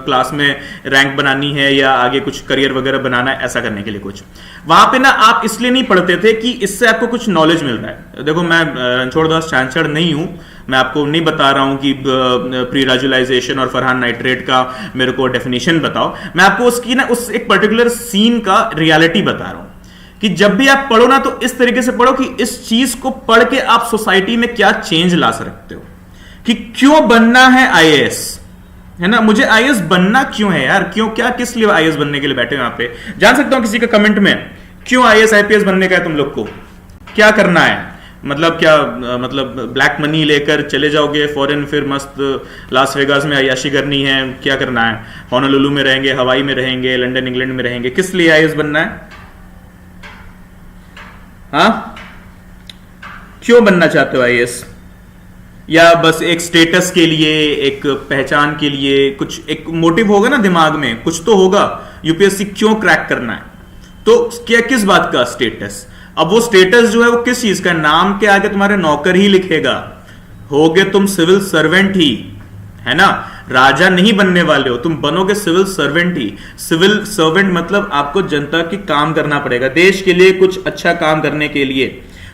क्लास में रैंक बनानी है या आगे कुछ करियर वगैरह बनाना है, ऐसा करने के लिए कुछ. वहां पे ना आप इसलिए नहीं पढ़ते थे कि इससे आपको कुछ नॉलेज मिल रहा है. देखो मैं रणछोड़दास चांचड़ नहीं हूं, मैं आपको नहीं बता रहा हूं कि प्री राजुलाइजेशन और फरहान नाइट्रेट का मेरे को डेफिनेशन बताओ. मैं आपको उसकी ना उस एक पर्टिकुलर सीन का रियलिटी बता रहा हूं कि जब भी आप पढ़ो ना तो इस तरीके से पढ़ो कि इस चीज को पढ़ के आप सोसाइटी में क्या चेंज ला सकते हो, कि क्यों बनना है आईएएस, है ना? मुझे आईएएस बनना क्यों है यार, क्यों, क्या, किस लिए आईएएस बनने के लिए बैठे हो यहां पे? जान सकता हूं किसी का कमेंट में, क्यों आईएएस आईपीएस बनने का है तुम लोग को? क्या करना है? मतलब क्या, मतलब ब्लैक मनी लेकर चले जाओगे फॉरेन, फिर मस्त लास वेगास में अय्याशी करनी है? क्या करना है? होनोलुलु में रहेंगे, हवाई में रहेंगे, लंदन इंग्लैंड में रहेंगे? किस लिए आईएएस बनना है? हाँ, क्यों बनना चाहते हो आईएएस? या बस एक स्टेटस के लिए, एक पहचान के लिए? कुछ एक मोटिव होगा ना दिमाग में, कुछ तो होगा. यूपीएससी क्यों क्रैक करना है? तो क्या, किस बात का स्टेटस? अब वो स्टेटस जो है वो किस चीज का? नाम के आगे तुम्हारे नौकर ही लिखेगा, होगे तुम सिविल सर्वेंट ही, है ना? राजा नहीं बनने वाले हो, तुम बनोगे सिविल सर्वेंट ही. सिविल सर्वेंट मतलब आपको जनता की काम करना पड़ेगा, देश के लिए कुछ अच्छा काम करने के लिए.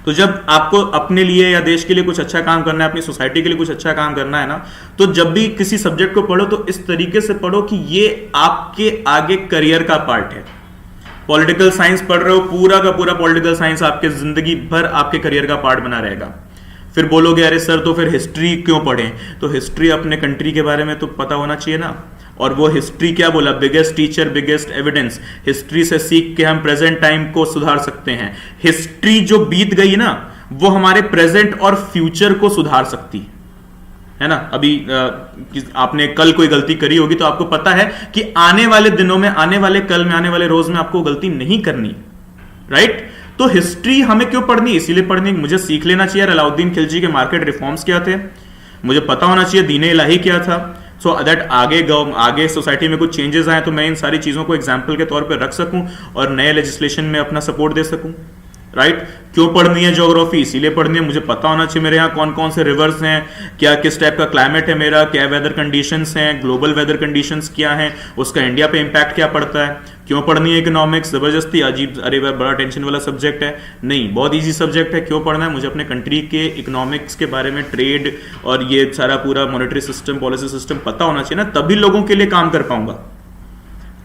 तो जब आपको अपने लिए या देश के लिए कुछ अच्छा काम करना है, अपनी सोसाइटी के लिए कुछ अच्छा काम करना है ना, तो जब भी किसी सब्जेक्ट को पढ़ो तो इस तरीके से पढ़ो कि ये आपके आगे करियर का पार्ट है. पॉलिटिकल साइंस पढ़ रहे हो, पूरा का पूरा पॉलिटिकल साइंस आपके जिंदगी भर आपके करियर का पार्ट बना रहेगा. फिर बोलोगे अरे सर तो फिर हिस्ट्री क्यों पढ़ें? तो हिस्ट्री अपने कंट्री के बारे में तो पता होना चाहिए ना. और वो हिस्ट्री क्या बोला? Biggest teacher biggest evidence. History से सीख के हम प्रेजेंट टाइम को सुधार सकते हैं. हिस्ट्री जो बीत गई ना, वो हमारे प्रेजेंट और फ्यूचर को सुधार सकती है ना. अभी आपने कल कोई गलती करी होगी तो आपको पता है कि आने वाले दिनों में, आने वाले कल में, आने वाले रोज में आपको गलती नहीं करनी, राइट? तो हिस्ट्री हमें क्यों पढ़नी? इसीलिए पढ़नी, मुझे सीख लेना चाहिए अलाउद्दीन खिलजी के मार्केट रिफॉर्म्स क्या थे, मुझे पता होना चाहिए दीन इलाही क्या था, सो दैट आगे सोसाइटी में कुछ चेंजेस आए तो मैं इन सारी चीजों को एग्जाम्पल के तौर पर रख सकूं और नए लेजिस्लेशन में अपना सपोर्ट दे सकूं, राइट? क्यों पढ़नी है ज्योग्राफी? इसीलिए पढ़नी है, मुझे पता होना चाहिए मेरे यहाँ कौन कौन से रिवर्स हैं, क्या किस टाइप का क्लाइमेट है मेरा, क्या वेदर कंडीशंस हैं, ग्लोबल वेदर कंडीशंस क्या हैं, उसका इंडिया पे इम्पैक्ट क्या पड़ता है. क्यों पढ़नी है इकोनॉमिक्स जबरदस्ती अजीब, अरे वह बड़ा टेंशन वाला सब्जेक्ट है? नहीं, बहुत इजी सब्जेक्ट है। क्यों पढ़ना है? मुझे अपने कंट्री के इकोनॉमिक्स के बारे में, ट्रेड और ये सारा पूरा मॉनेटरी सिस्टम, पॉलिसी सिस्टम पता होना चाहिए ना, तभी लोगों के लिए काम कर पाऊंगा।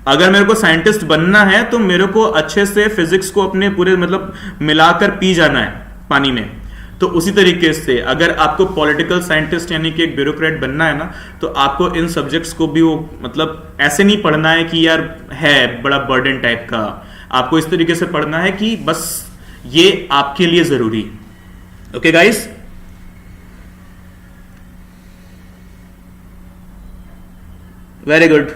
अगर मेरे को साइंटिस्ट बनना है तो मेरे को अच्छे से फिजिक्स को अपने पूरे मतलब मिलाकर पी जाना है पानी में। तो उसी तरीके से अगर आपको पॉलिटिकल साइंटिस्ट यानी कि एक ब्यूरोक्रेट बनना है ना, तो आपको इन सब्जेक्ट्स को भी वो मतलब ऐसे नहीं पढ़ना है कि यार है बड़ा बर्डन टाइप का। आपको इस तरीके से पढ़ना है कि बस ये आपके लिए जरूरी। Okay guys, very good.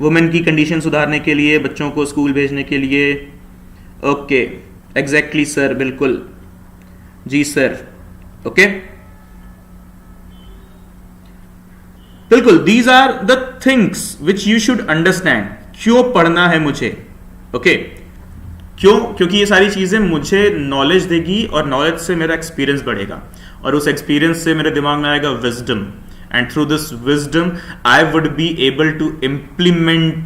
Women की कंडीशन सुधारने के लिए, बच्चों को स्कूल भेजने के लिए। ओके, एग्जैक्टली सर, बिल्कुल जी सर। ओके, बिल्कुल, these are the things which you should understand. क्यों पढ़ना है मुझे? ओके, क्यों? क्योंकि ये सारी चीजें मुझे नॉलेज देगी और नॉलेज से मेरा एक्सपीरियंस बढ़ेगा और उस एक्सपीरियंस से मेरे दिमाग में आएगा wisdom, and through this wisdom I would be able to implement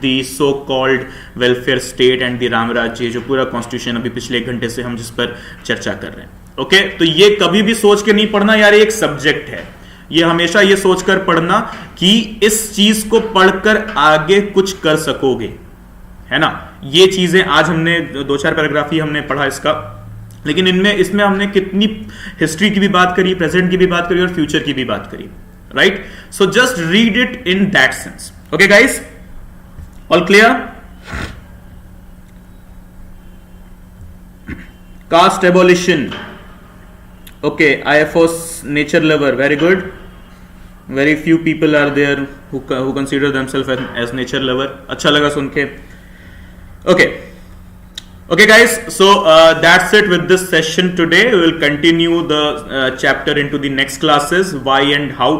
the so called welfare state and the Ram राज्य, जो पूरा कॉन्स्टिट्यूशन अभी पिछले 1 घंटे से हम जिस पर चर्चा कर रहे हैं। ओके, तो ये कभी भी सोच के नहीं पढ़ना यार ये एक सब्जेक्ट है। ये हमेशा ये सोचकर पढ़ना कि इस चीज को पढ़कर आगे कुछ कर सकोगे, है ना। ये चीजें आज हमने 2-4 पैराग्राफ ही हमने पढ़ा इसका, लेकिन इसमें हमने कितनी हिस्ट्री की भी बात करी, प्रेजेंट की भी बात करी और फ्यूचर की भी बात करी, right. So just read it in that sense. Okay guys, all clear? Caste abolition, okay, IFOS nature lover, very good. Very few people are there who consider themself as nature lover. अच्छा लगा सुन के। Okay guys, so that's it with this session today. We will continue the chapter into the next classes, why and how.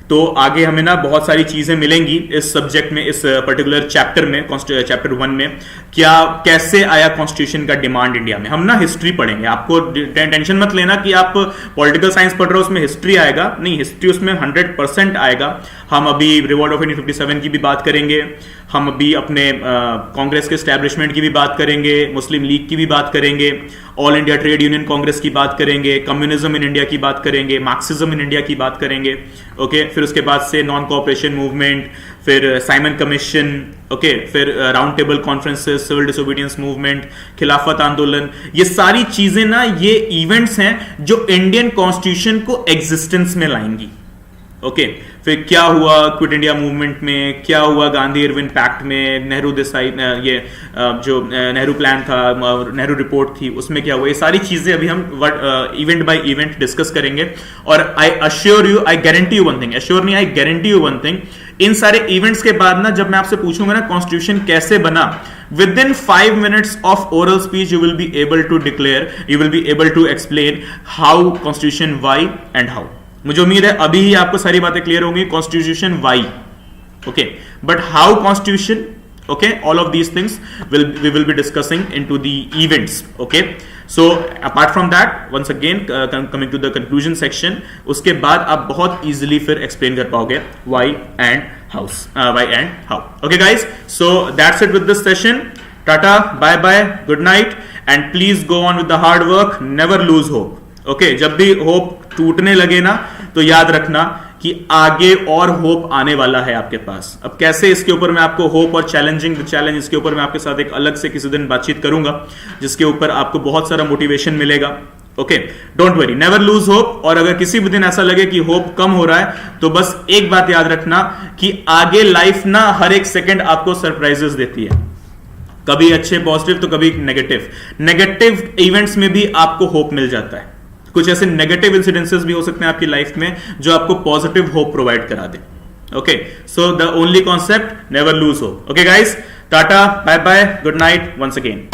तो आगे हमें ना बहुत सारी चीजें मिलेंगी इस सब्जेक्ट में, इस पर्टिकुलर चैप्टर में, चैप्टर 1 में। क्या कैसे आया कॉन्स्टिट्यूशन का डिमांड इंडिया में, हम ना हिस्ट्री पढ़ेंगे। आपको टेंशन मत लेना कि आप पॉलिटिकल साइंस पढ़ रहे हो उसमें हिस्ट्री आएगा, नहीं, हिस्ट्री उसमें 100% आएगा। हम अभी रिवॉल्ट ऑफ 1857 की भी बात करेंगे, हम अभी अपने कांग्रेस के एस्टैब्लिशमेंट की भी बात करेंगे, मुस्लिम लीग की भी बात करेंगे, all India trade union Congress की बात करेंगे, कम्युनिज्म इन इंडिया की बात करेंगे, मार्क्सिज्म इन इंडिया की बात करेंगे। ओके, फिर उसके बाद से नॉन कोऑपरेशन मूवमेंट, फिर साइमन कमीशन, ओके, फिर round table conferences, civil disobedience movement, खिलाफत आंदोलन। ये सारी चीजें ना ये इवेंट्स हैं जो इंडियन कॉन्स्टिट्यूशन को एग्जिस्टेंस में लाएंगी। ओके, फिर क्या हुआ क्विट इंडिया मूवमेंट में, क्या हुआ गांधी इरविन पैक्ट में, नेहरू देसाई ये जो नेहरू प्लान था, नेहरू रिपोर्ट थी, उसमें क्या हुआ, ये सारी चीजें अभी हम इवेंट बाय इवेंट डिस्कस करेंगे। और I assure you, I guarantee you one thing, assure नहीं, I guarantee you one thing, इन सारे इवेंट्स के बाद ना जब मैं आपसे पूछूंगा ना कॉन्स्टिट्यूशन कैसे बना, within 5 minutes of oral speech you will be able to declare, you will be able to explain how constitution, why and how. मुझे उम्मीद है अभी ही आपको सारी बातें क्लियर होंगी। Constitution why, okay, but how constitution, okay, all of these things we will be discussing into the events. Okay, so apart from that, once again coming to the conclusion section, उसके बाद आप बहुत easily फिर explain कर पाओगे why and how. Okay guys, so that's it with this session. Tata, bye bye, good night, and please go on with the hard work, never lose hope. Okay, जब भी hope टूटने लगे ना तो याद रखना कि आगे और होप आने वाला है आपके पास। अब कैसे, इसके ऊपर मैं आपको होप और चैलेंजिंग द चैलेंज, इसके ऊपर मैं आपके साथ एक अलग से किसी दिन बातचीत करूंगा, जिसके ऊपर आपको बहुत सारा मोटिवेशन मिलेगा। Okay, don't worry, never lose hope. और अगर किसी भी दिन ऐसा लगे कि होप कम हो रहा है तो बस एक बात याद रखना कि आगे लाइफ ना हर एक सेकेंड आपको सरप्राइजेस देती है, कभी अच्छे पॉजिटिव तो कभी नेगेटिव इवेंट्स में भी आपको होप मिल जाता है। कुछ ऐसे नेगेटिव इंसिडेंसेस भी हो सकते हैं आपकी लाइफ में जो आपको पॉजिटिव होप प्रोवाइड करा दे। Okay, so the only concept, never lose hope. Okay guys, tata, bye bye, good night, once again.